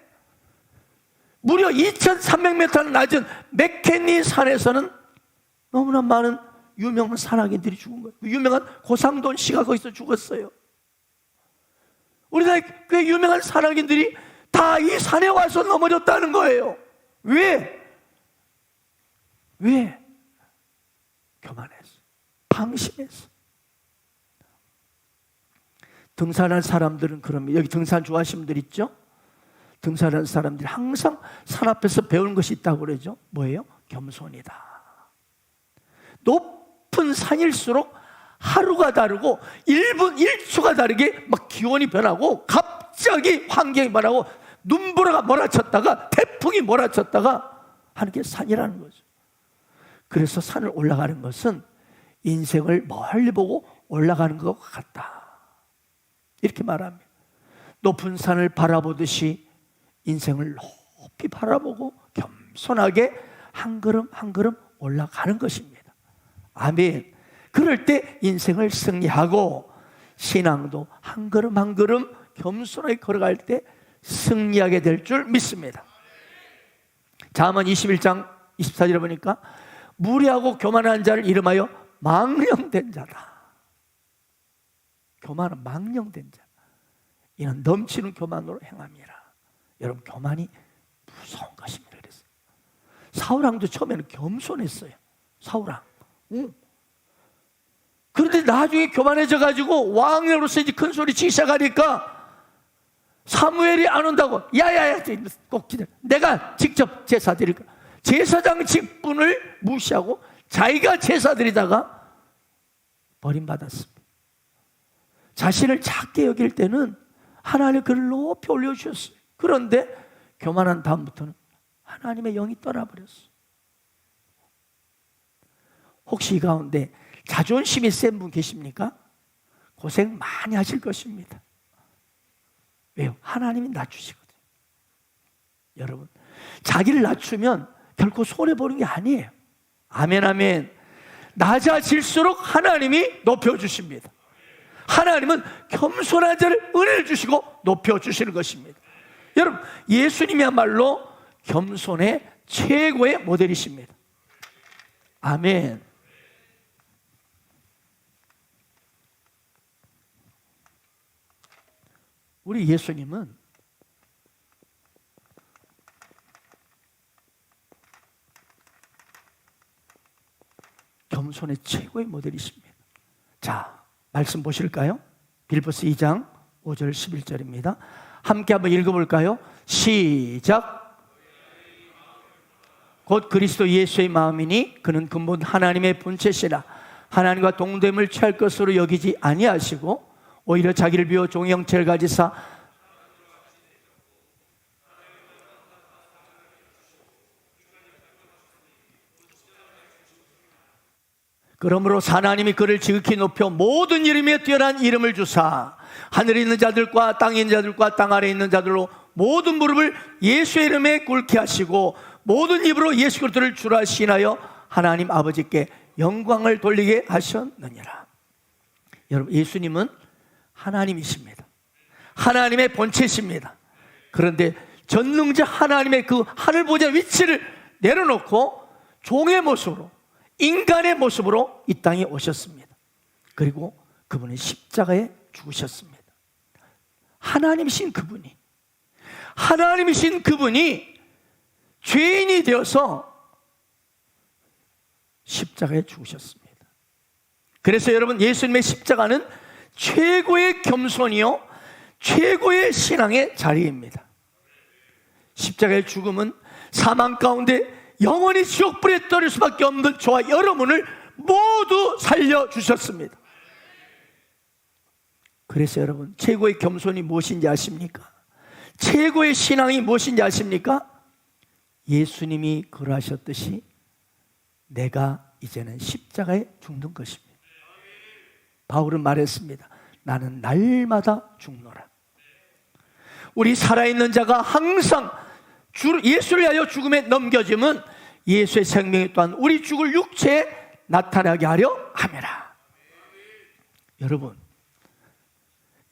[SPEAKER 1] 무려 2,300m 낮은 맥켄리 산에서는 너무나 많은 유명한 산악인들이 죽은 거예요. 유명한 고상돈 씨가 거기서 죽었어요. 우리나라의 꽤 유명한 산악인들이 다 이 산에 와서 넘어졌다는 거예요. 왜? 교만했어. 방심했어. 등산할 사람들은 그러면 여기 등산 좋아하시는 분들 있죠? 등산하는 사람들이 항상 산 앞에서 배우는 것이 있다고 그러죠. 뭐예요? 겸손이다. 높은 산일수록 하루가 다르고 1분 1초가 다르게 막 기온이 변하고 갑자기 환경이 변하고 눈보라가 몰아쳤다가 태풍이 몰아쳤다가 하는 게 산이라는 거죠. 그래서 산을 올라가는 것은 인생을 멀리 보고 올라가는 것 같다. 이렇게 말합니다. 높은 산을 바라보듯이 인생을 높이 바라보고 겸손하게 한 걸음 한 걸음 올라가는 것입니다. 아멘. 그럴 때 인생을 승리하고 신앙도 한 걸음 한 걸음 겸손하게 걸어갈 때 승리하게 될 줄 믿습니다. 잠언 21장 24절에 보니까 무례하고 교만한 자를 이름하여 망령된 자다. 교만은 망령된 자. 이는 넘치는 교만으로 행함이라. 여러분, 교만이 무서운 것입니다. 그래서 사울왕도 처음에는 겸손했어요. 사울왕. 그런데 나중에 교만해져 가지고 왕으로서 이제 큰 소리 치기 시작하니까 사무엘이 안 온다고, 야야야, 꼭 기다려, 내가 직접 제사 드릴 거야. 제사장 직분을 무시하고 자기가 제사 드리다가 버림받았습니다. 자신을 작게 여길 때는 하나님 그를 높이 올려주셨어요. 그런데 교만한 다음부터는 하나님의 영이 떠나버렸어요. 혹시 이 가운데 자존심이 센 분 계십니까? 고생 많이 하실 것입니다. 왜요? 하나님이 낮추시거든요. 여러분, 자기를 낮추면 결코 손해보는 게 아니에요. 아멘, 아멘. 낮아질수록 하나님이 높여주십니다. 하나님은 겸손한 자를 은혜를 주시고 높여주시는 것입니다. 여러분, 예수님이야말로 겸손의 최고의 모델이십니다. 아멘. 우리 예수님은 겸손의 최고의 모델이십니다. 자, 말씀 보실까요? 빌립보서 2장 5절 11절입니다. 함께 한번 읽어볼까요? 시작. 곧 그리스도 예수의 마음이니 그는 근본 하나님의 본체시라. 하나님과 동됨을 취할 것으로 여기지 아니하시고 오히려 자기를 비워 종의 형체를 가지사 그러므로 하나님이 그를 지극히 높여 모든 이름에 뛰어난 이름을 주사 하늘에 있는 자들과 땅에 있는 자들과 땅 아래에 있는 자들로 모든 무릎을 예수의 이름에 꿇게 하시고 모든 입으로 예수 그리스도를 주라 시인하여 하나님 아버지께 영광을 돌리게 하셨느니라. 여러분, 예수님은 하나님이십니다. 하나님의 본체십니다. 그런데 전능자 하나님의 그 하늘 보좌 위치를 내려놓고 종의 모습으로, 인간의 모습으로 이 땅에 오셨습니다. 그리고 그분은 십자가에 죽으셨습니다. 하나님이신 그분이 죄인이 되어서 십자가에 죽으셨습니다. 그래서 여러분, 예수님의 십자가는 최고의 겸손이요 최고의 신앙의 자리입니다. 십자가의 죽음은 사망 가운데 영원히 지옥불에 떨어질 수밖에 없는 저와 여러분을 모두 살려주셨습니다. 그래서 여러분, 최고의 겸손이 무엇인지 아십니까? 최고의 신앙이 무엇인지 아십니까? 예수님이 그러하셨듯이 내가 이제는 십자가에 죽는 것입니다. 바울은 말했습니다. 나는 날마다 죽노라. 우리 살아있는 자가 항상 예수를 위하여 죽음에 넘겨지면 예수의 생명이 또한 우리 죽을 육체에 나타나게 하려 함이라. 여러분,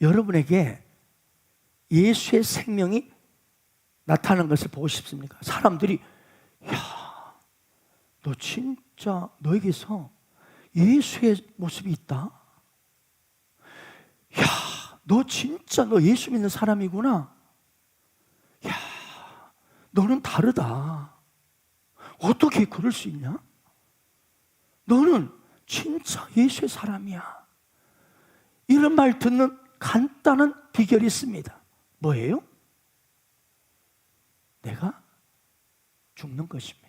[SPEAKER 1] 여러분에게 예수의 생명이 나타나는 것을 보고 싶습니까? 사람들이 야, 너 진짜 너에게서 예수의 모습이 있다? 야, 너 진짜 너 예수 믿는 사람이구나. 야, 너는 다르다. 어떻게 그럴 수 있냐? 너는 진짜 예수의 사람이야. 이런 말 듣는 간단한 비결이 있습니다. 뭐예요? 내가 죽는 것입니다.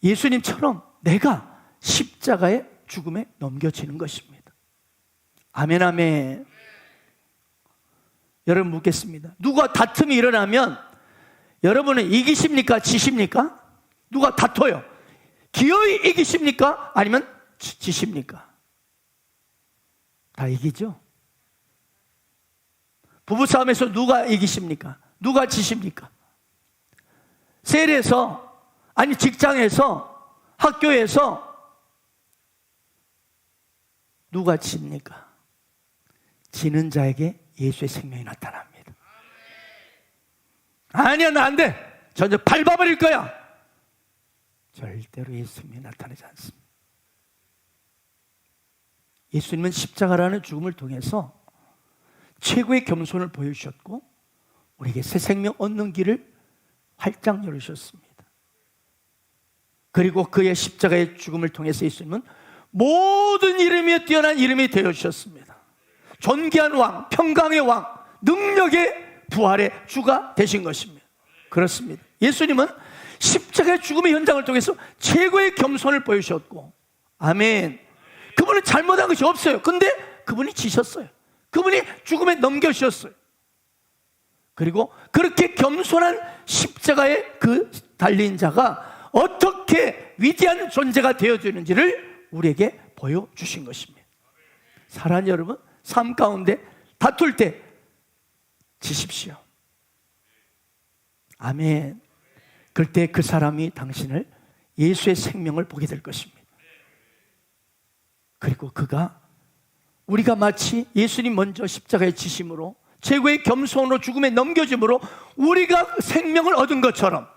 [SPEAKER 1] 예수님처럼 내가 십자가의 죽음에 넘겨지는 것입니다. 아멘, 아멘. 여러분 묻겠습니다. 누가 다툼이 일어나면 여러분은 이기십니까? 지십니까? 누가 다퉈요? 기어이 이기십니까? 아니면 지십니까? 다 이기죠? 부부싸움에서 누가 이기십니까? 누가 지십니까? 세일에서, 아니 직장에서, 학교에서 누가 집니까? 지는 자에게 예수의 생명이 나타납니다. 아니야, 나 안 돼. 전혀 밟아버릴 거야. 절대로 예수의 생명이 나타나지 않습니다. 예수님은 십자가라는 죽음을 통해서 최고의 겸손을 보여주셨고 우리에게 새 생명 얻는 길을 활짝 열으셨습니다. 그리고 그의 십자가의 죽음을 통해서 예수님은 모든 이름에 뛰어난 이름이 되어주셨습니다. 존귀한 왕, 평강의 왕, 능력의 부활의 주가 되신 것입니다. 그렇습니다. 예수님은 십자가의 죽음의 현장을 통해서 최고의 겸손을 보여주셨고, 아멘. 그분은 잘못한 것이 없어요. 근데 그분이 지셨어요. 그분이 죽음에 넘겨주셨어요. 그리고 그렇게 겸손한 십자가의 그 달린 자가 어떻게 위대한 존재가 되어주는지를 우리에게 보여주신 것입니다. 사랑하는 여러분, 삶 가운데 다툴 때 지십시오. 아멘. 그럴 때 그 사람이 당신을 예수의 생명을 보게 될 것입니다. 그리고 그가 우리가 마치 예수님 먼저 십자가에 지심으로 최고의 겸손으로 죽음에 넘겨짐으로 우리가 생명을 얻은 것처럼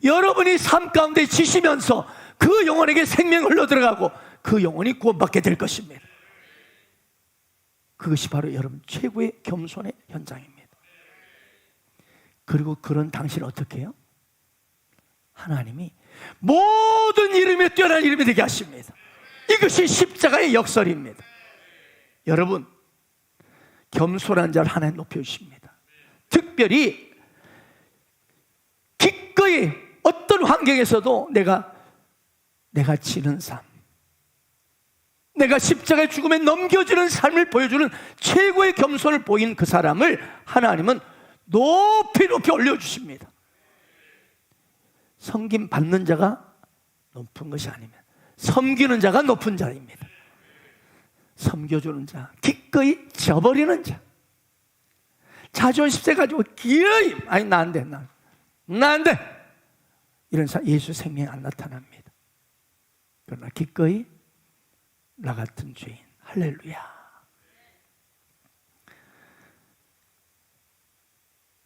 [SPEAKER 1] 여러분이 삶 가운데 지시면서 그 영혼에게 생명이 흘러들어가고 그 영혼이 구원받게 될 것입니다. 그것이 바로 여러분 최고의 겸손의 현장입니다. 그리고 그런 당신은 어떻게 해요? 하나님이 모든 이름에 뛰어난 이름이 되게 하십니다. 이것이 십자가의 역설입니다. 여러분, 겸손한 자를 하나님 높여주십니다. 특별히 기꺼이 어떤 환경에서도 내가 지는 삶, 내가 십자가의 죽음에 넘겨지는 삶을 보여주는 최고의 겸손을 보인 그 사람을 하나님은 높이 올려주십니다. 섬김 받는 자가 높은 것이 아니면 섬기는 자가 높은 자입니다. 섬겨주는 자, 기꺼이 져버리는 자, 자존심 세가지고 기어이 아니 나 안 돼, 나 안 돼 이런 사람 예수 생명이 안 나타납니다. 그러나 기꺼이 나 같은 죄인, 할렐루야.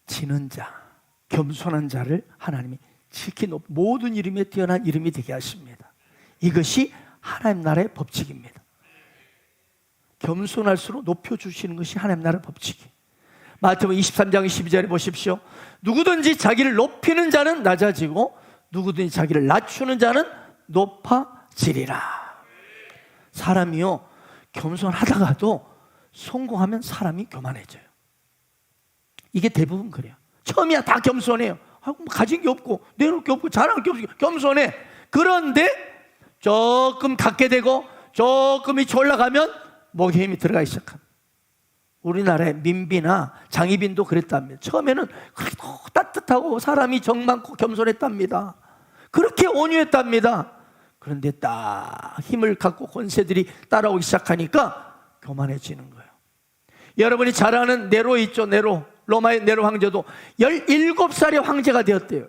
[SPEAKER 1] 지는 자, 겸손한 자를 하나님이 모든 이름에 뛰어난 이름이 되게 하십니다. 이것이 하나님 나라의 법칙입니다. 겸손할수록 높여주시는 것이 하나님 나라의 법칙이에요. 마태복음 23장 12절에 보십시오. 누구든지 자기를 높이는 자는 낮아지고 누구든지 자기를 낮추는 자는 높아지리라. 사람이요, 겸손하다가도 성공하면 사람이 교만해져요. 이게 대부분 그래요. 처음이야 다 겸손해요. 가진 게 없고 내놓을 게 없고 자랑할 게 없고 겸손해. 그런데 조금 갖게 되고 조금 밑에 올라가면 목에 힘이 들어가기 시작합니다. 우리나라의 민비나 장희빈도 그랬답니다. 처음에는 그래도 따뜻하고 사람이 정 많고 겸손했답니다. 그렇게 온유했답니다. 그런데 딱 힘을 갖고 권세들이 따라오기 시작하니까 교만해지는 거예요. 여러분이 잘 아는 네로 있죠. 네로, 로마의 네로 황제도 17살의 황제가 되었대요.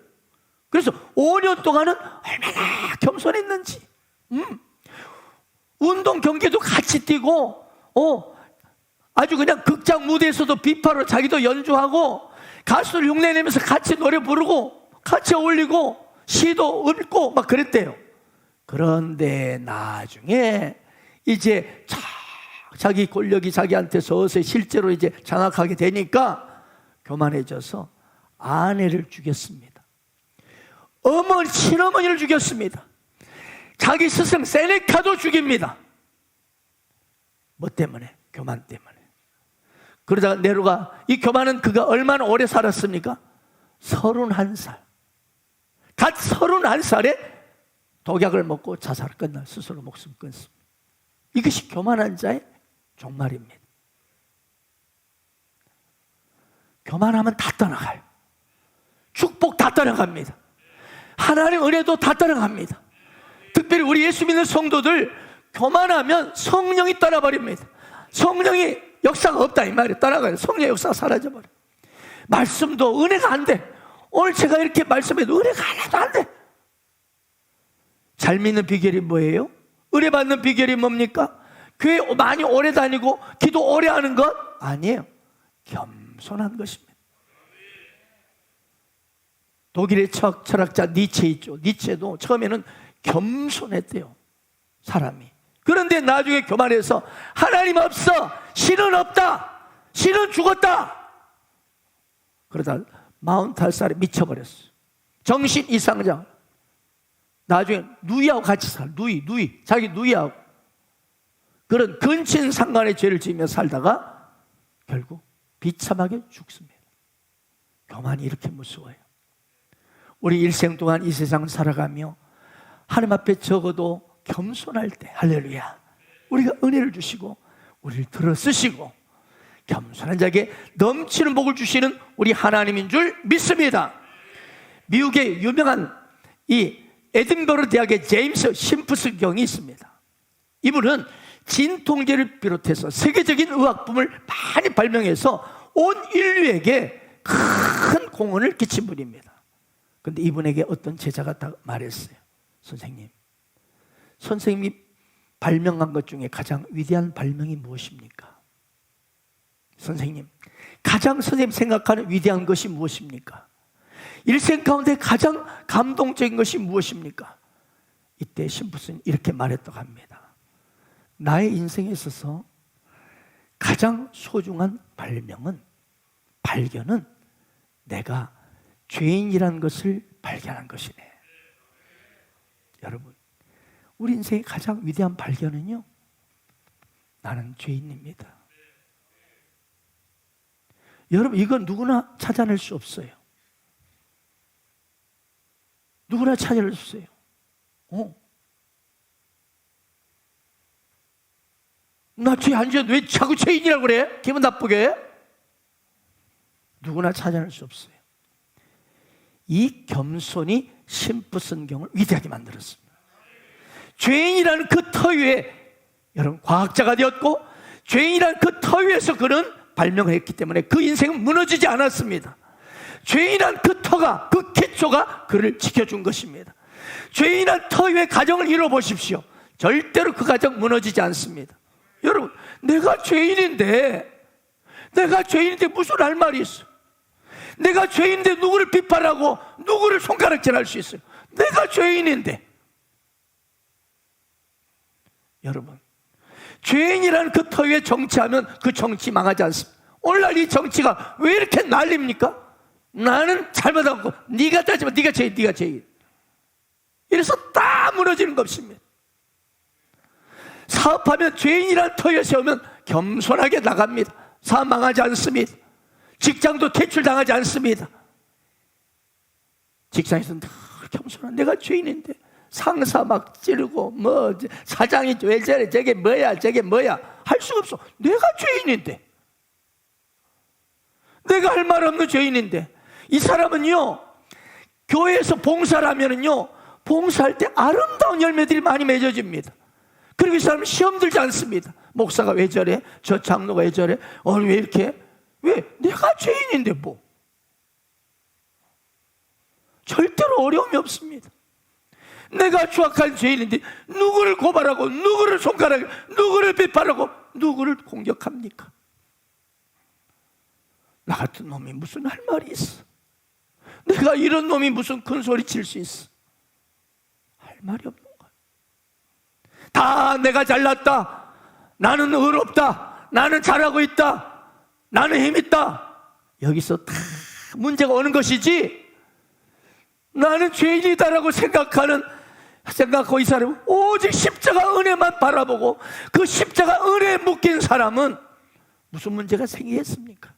[SPEAKER 1] 그래서 5년 동안은 얼마나 겸손했는지, 운동 경기도 같이 뛰고, 아주 그냥 극장 무대에서도 비파로 자기도 연주하고, 가수를 흉내내면서 같이 노래 부르고 같이 어울리고 시도 읊고 막 그랬대요. 그런데 나중에 이제 자기 권력이 자기한테 서서히 실제로 이제 장악하게 되니까 교만해져서 아내를 죽였습니다. 친어머니를 죽였습니다. 자기 스승 세네카도 죽입니다. 뭐 때문에? 교만 때문에. 그러다가 네로가, 이 교만은 그가 얼마나 오래 살았습니까? 31살. 갓 31살에 독약을 먹고 자살을 끝나 스스로 목숨을 끊습니다. 이것이 교만한 자의 종말입니다. 교만하면 다 떠나가요. 축복 다 떠나갑니다. 하나님의 은혜도 다 떠나갑니다. 특별히 우리 예수 믿는 성도들 교만하면 성령이 떠나버립니다. 성령이 역사가 없다 이 말이에요. 떠나가요. 성령의 역사가 사라져버려요. 말씀도 은혜가 안 돼. 오늘 제가 이렇게 말씀해도 은혜가 하나도 안 돼. 잘 믿는 비결이 뭐예요? 은혜 받는 비결이 뭡니까? 교회 많이 오래 다니고 기도 오래 하는 것? 아니에요. 겸손한 것입니다. 독일의 철학자 니체 있죠. 니체도 처음에는 겸손했대요, 사람이. 그런데 나중에 교만해서 하나님 없어, 신은 없다, 신은 죽었다, 그러다 45살에 미쳐버렸어요. 정신 이상자. 나중에 누이하고 같이 살아. 누이 자기 누이하고 그런 근친상간의 죄를 지으며 살다가 결국 비참하게 죽습니다. 교만이 이렇게 무서워요. 우리 일생 동안 이 세상을 살아가며 하나님 앞에 적어도 겸손할 때, 할렐루야, 우리가 은혜를 주시고 우리를 들어 쓰시고 겸손한 자에게 넘치는 복을 주시는 우리 하나님인 줄 믿습니다. 미국의 유명한 이 에딘버러 대학의 제임스 심프슨 경이 있습니다. 이분은 진통제를 비롯해서 세계적인 의학품을 많이 발명해서 온 인류에게 큰 공헌을 끼친 분입니다. 그런데 이분에게 어떤 제자가 딱 말했어요. 선생님이 발명한 것 중에 가장 위대한 발명이 무엇입니까? 선생님, 가장 선생님 생각하는 위대한 것이 무엇입니까? 일생 가운데 가장 감동적인 것이 무엇입니까? 이때 심프슨이 이렇게 말했다고 합니다. 나의 인생에 있어서 가장 소중한 발견은 내가 죄인이라는 것을 발견한 것이네. 여러분, 우리 인생의 가장 위대한 발견은요, 나는 죄인입니다. 여러분, 이건 누구나 찾아낼 수 없어요. 누구나 찾아낼 수 없어요. 나 죄 안 지었는데 왜 자꾸 죄인이라고 그래? 기분 나쁘게? 누구나 찾아낼 수 없어요. 이 겸손이 심프슨경을 위대하게 만들었습니다. 죄인이라는 그 터 위에 여러분 과학자가 되었고, 죄인이라는 그 터 위에서 그는 발명을 했기 때문에 그 인생은 무너지지 않았습니다. 죄인이란 그 터가, 그 기초가 그를 지켜준 것입니다. 죄인이란 터 위에 가정을 이뤄보십시오. 절대로 그 가정 무너지지 않습니다. 여러분, 내가 죄인인데 무슨 할 말이 있어? 내가 죄인인데 누구를 비판하고 누구를 손가락질할 수 있어요? 내가 죄인인데. 여러분, 죄인이라는 그 터 위에 정치하면 그 정치 망하지 않습니다. 오늘날 이 정치가 왜 이렇게 난립니까? 나는 잘못하고 네가 따지면 네가 죄인. 이래서 다 무너지는 것입니다. 사업하면 죄인이라는 터 위에 세우면 겸손하게 나갑니다. 사업 망하지 않습니다. 직장도 퇴출당하지 않습니다. 직장에서는 늘 겸손한, 내가 죄인인데 상사 막 찌르고 뭐 사장이 왜 저래, 저게 뭐야 할 수가 없어. 내가 죄인인데. 내가 할 말 없는 죄인인데. 이 사람은요, 교회에서 봉사를 하면은요, 봉사할 때 아름다운 열매들이 많이 맺어집니다. 그리고 이 사람은 시험 들지 않습니다. 목사가 왜 저래? 저 장로가 왜 저래? 왜 이렇게? 왜? 내가 죄인인데 뭐. 절대로 어려움이 없습니다. 내가 추악한 죄인인데 누구를 고발하고 누구를 손가락에 누구를 비판하고 누구를 공격합니까? 나 같은 놈이 무슨 할 말이 있어? 내가 이런 놈이 무슨 큰 소리 칠 수 있어? 할 말이 없는 거야. 다 내가 잘났다, 나는 의롭다, 나는 잘하고 있다, 나는 힘있다, 여기서 다 문제가 오는 것이지, 나는 죄인이다라고 생각하고 이 사람은 오직 십자가 은혜만 바라보고 그 십자가 은혜에 묶인 사람은 무슨 문제가 생기겠습니까?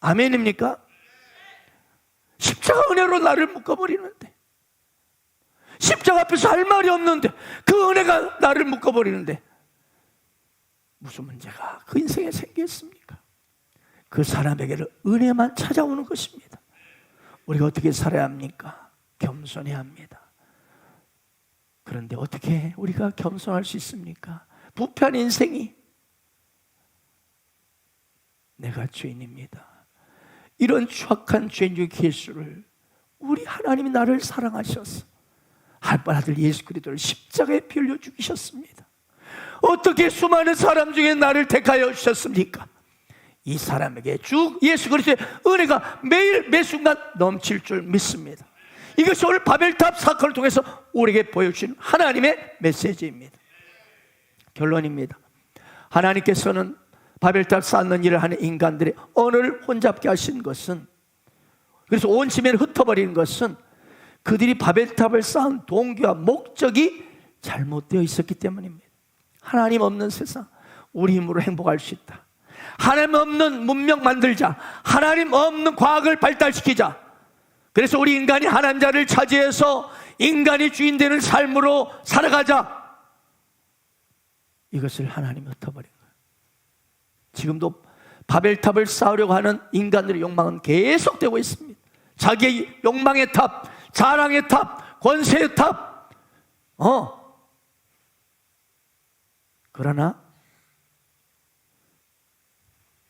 [SPEAKER 1] 아멘입니까? 십자가 은혜로 나를 묶어버리는데, 십자가 앞에서 할 말이 없는데 그 은혜가 나를 묶어버리는데 무슨 문제가 그 인생에 생기겠습니까? 그 사람에게는 은혜만 찾아오는 것입니다. 우리가 어떻게 살아야 합니까? 겸손해야 합니다. 그런데 어떻게 우리가 겸손할 수 있습니까? 부패한 인생이, 내가 죄인입니다, 이런 추악한 죄인의 예수를, 우리 하나님이 나를 사랑하셔서 할바 아들 예수 그리스도를 십자가에 피 흘려 죽이셨습니다. 어떻게 수많은 사람 중에 나를 택하여 주셨습니까? 이 사람에게 주 예수 그리스도의 은혜가 매일 매순간 넘칠 줄 믿습니다. 이것이 오늘 바벨탑 사건을 통해서 우리에게 보여주신 하나님의 메시지입니다. 결론입니다. 하나님께서는 바벨탑 쌓는 일을 하는 인간들의 언어를 혼잡게 하신 것은, 그래서 온 지면을 흩어버리는 것은 그들이 바벨탑을 쌓은 동기와 목적이 잘못되어 있었기 때문입니다. 하나님 없는 세상, 우리 힘으로 행복할 수 있다. 하나님 없는 문명 만들자. 하나님 없는 과학을 발달시키자. 그래서 우리 인간이 하나님 자를 차지해서 인간이 주인 되는 삶으로 살아가자. 이것을 하나님이 흩어버린 거예요. 지금도 바벨탑을 쌓으려고 하는 인간들의 욕망은 계속되고 있습니다. 자기의 욕망의 탑, 자랑의 탑, 권세의 탑. 그러나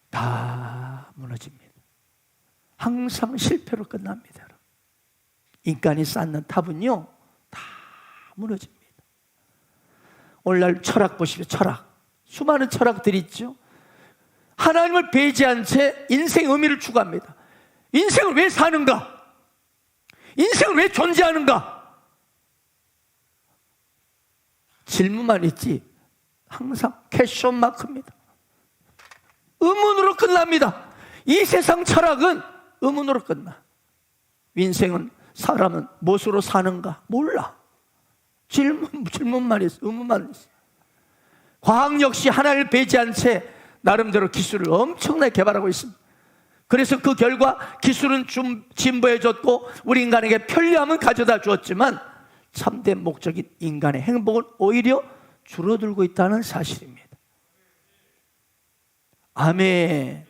[SPEAKER 1] 다 무너집니다. 항상 실패로 끝납니다. 인간이 쌓는 탑은요, 다 무너집니다. 오늘날 철학 보십시오. 철학, 수많은 철학들이 있죠. 하나님을 배제한 채 인생의 의미를 추구합니다. 인생을 왜 사는가? 인생을 왜 존재하는가? 질문만 있지 항상 퀘스천 마크입니다. 의문으로 끝납니다. 이 세상 철학은 의문으로 끝나. 인생은, 사람은 무엇으로 사는가? 몰라. 질문만 있어. 의문만 있어. 과학 역시 하나님을 배제한 채 나름대로 기술을 엄청나게 개발하고 있습니다. 그래서 그 결과 기술은 좀 진보해졌고 우리 인간에게 편리함은 가져다 주었지만 참된 목적인 인간의 행복은 오히려 줄어들고 있다는 사실입니다. 아멘.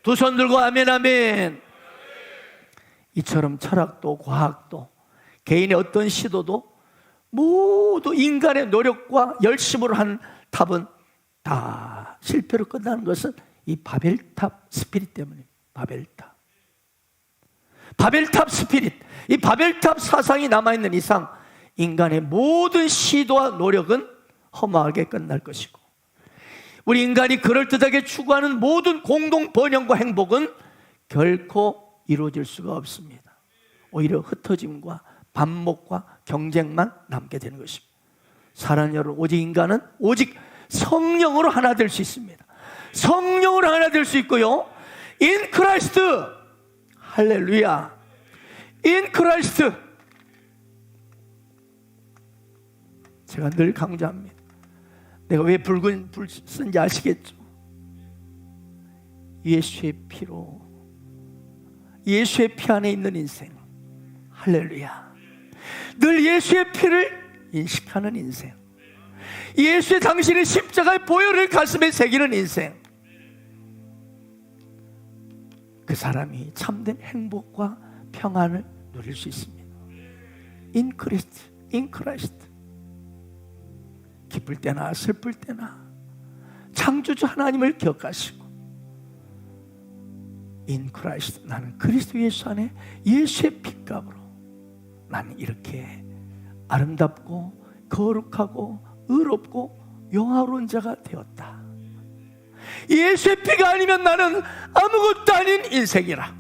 [SPEAKER 1] 두 손 들고 아멘, 아멘. 이처럼 철학도 과학도 개인의 어떤 시도도 모두 인간의 노력과 열심으로 한 탑은 다 실패로 끝나는 것은 이 바벨탑 스피릿 때문입니다. 바벨탑 스피릿, 이 바벨탑 사상이 남아있는 이상 인간의 모든 시도와 노력은 허무하게 끝날 것이고, 우리 인간이 그럴듯하게 추구하는 모든 공동 번영과 행복은 결코 이루어질 수가 없습니다. 오히려 흩어짐과 반목과 경쟁만 남게 되는 것입니다. 사랑하는 여러분, 오직 인간은 오직 성령으로 하나 될 수 있습니다. 성령으로 하나 될 수 있고요, In Christ, 할렐루야, In Christ. 제가 늘 강조합니다. 내가 왜 붉은 불 쓴지 아시겠죠? 예수의 피로, 예수의 피 안에 있는 인생, 할렐루야. 늘 예수의 피를 인식하는 인생, 예수의 당신의 십자가의 보혈을 가슴에 새기는 인생. 그 사람이 참된 행복과 평안을 누릴 수 있습니다. In Christ, in Christ. 기쁠 때나 슬플 때나 창조주 하나님을 기억하시고 In Christ, 나는 그리스도 예수 안에 예수의 핏값으로 나는 이렇게 아름답고 거룩하고 의롭고 영화로운 자가 되었다. 예수의 피가 아니면 나는 아무것도 아닌 인생이라.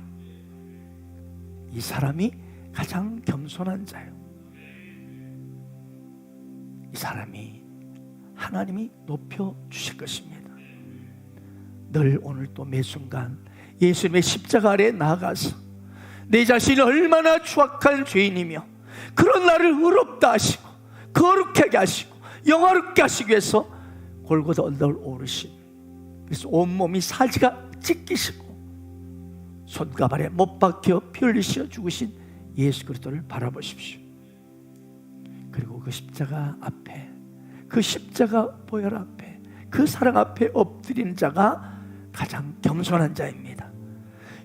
[SPEAKER 1] 이 사람이 가장 겸손한 자요. 이 사람이 하나님이 높여주실 것입니다. 늘 오늘 또 매 순간 예수님의 십자가 아래 나아가서 내 자신이 얼마나 추악한 죄인이며 그런 나를 의롭다 하시고 거룩하게 하시고 영화롭게 하시기 위해서 골고다 언덕을 오르신, 그래서 온몸이 사지가 찢기시고 손과 발에 못 박혀 피 흘리시어 죽으신 예수 그리스도를 바라보십시오. 그리고 그 십자가 앞에, 그 십자가 보혈 앞에, 그 사랑 앞에 엎드리는 자가 가장 겸손한 자입니다.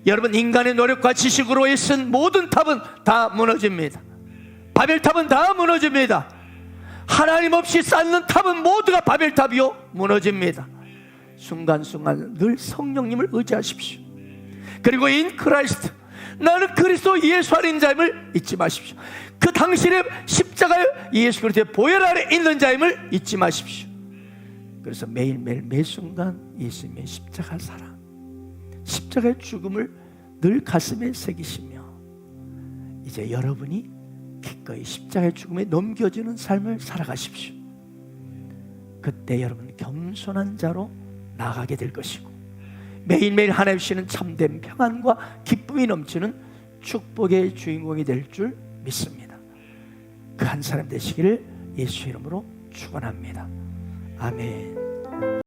[SPEAKER 1] 여러분, 인간의 노력과 지식으로 애쓴 모든 탑은 다 무너집니다. 바벨탑은 다 무너집니다. 하나님 없이 쌓는 탑은 모두가 바벨탑이요 무너집니다. 순간순간 늘 성령님을 의지하십시오. 그리고 인 크라이스트, 나는 그리스도 예수 안에 있는 자임을 잊지 마십시오. 그 당신의 십자가의 예수 그리스도의 보혈 아래 있는 자임을 잊지 마십시오. 그래서 매일매일 매순간 예수님의 십자가 사랑, 십자가의 죽음을 늘 가슴에 새기시며 이제 여러분이 기꺼이 십자가의 죽음에 넘겨지는 삶을 살아가십시오. 그때 여러분 겸손한 자로 나아가게 될 것이고 매일매일 하나님 주시는 참된 평안과 기쁨이 넘치는 축복의 주인공이 될 줄 믿습니다. 그 한 사람 되시기를 예수 이름으로 축원합니다. 아멘.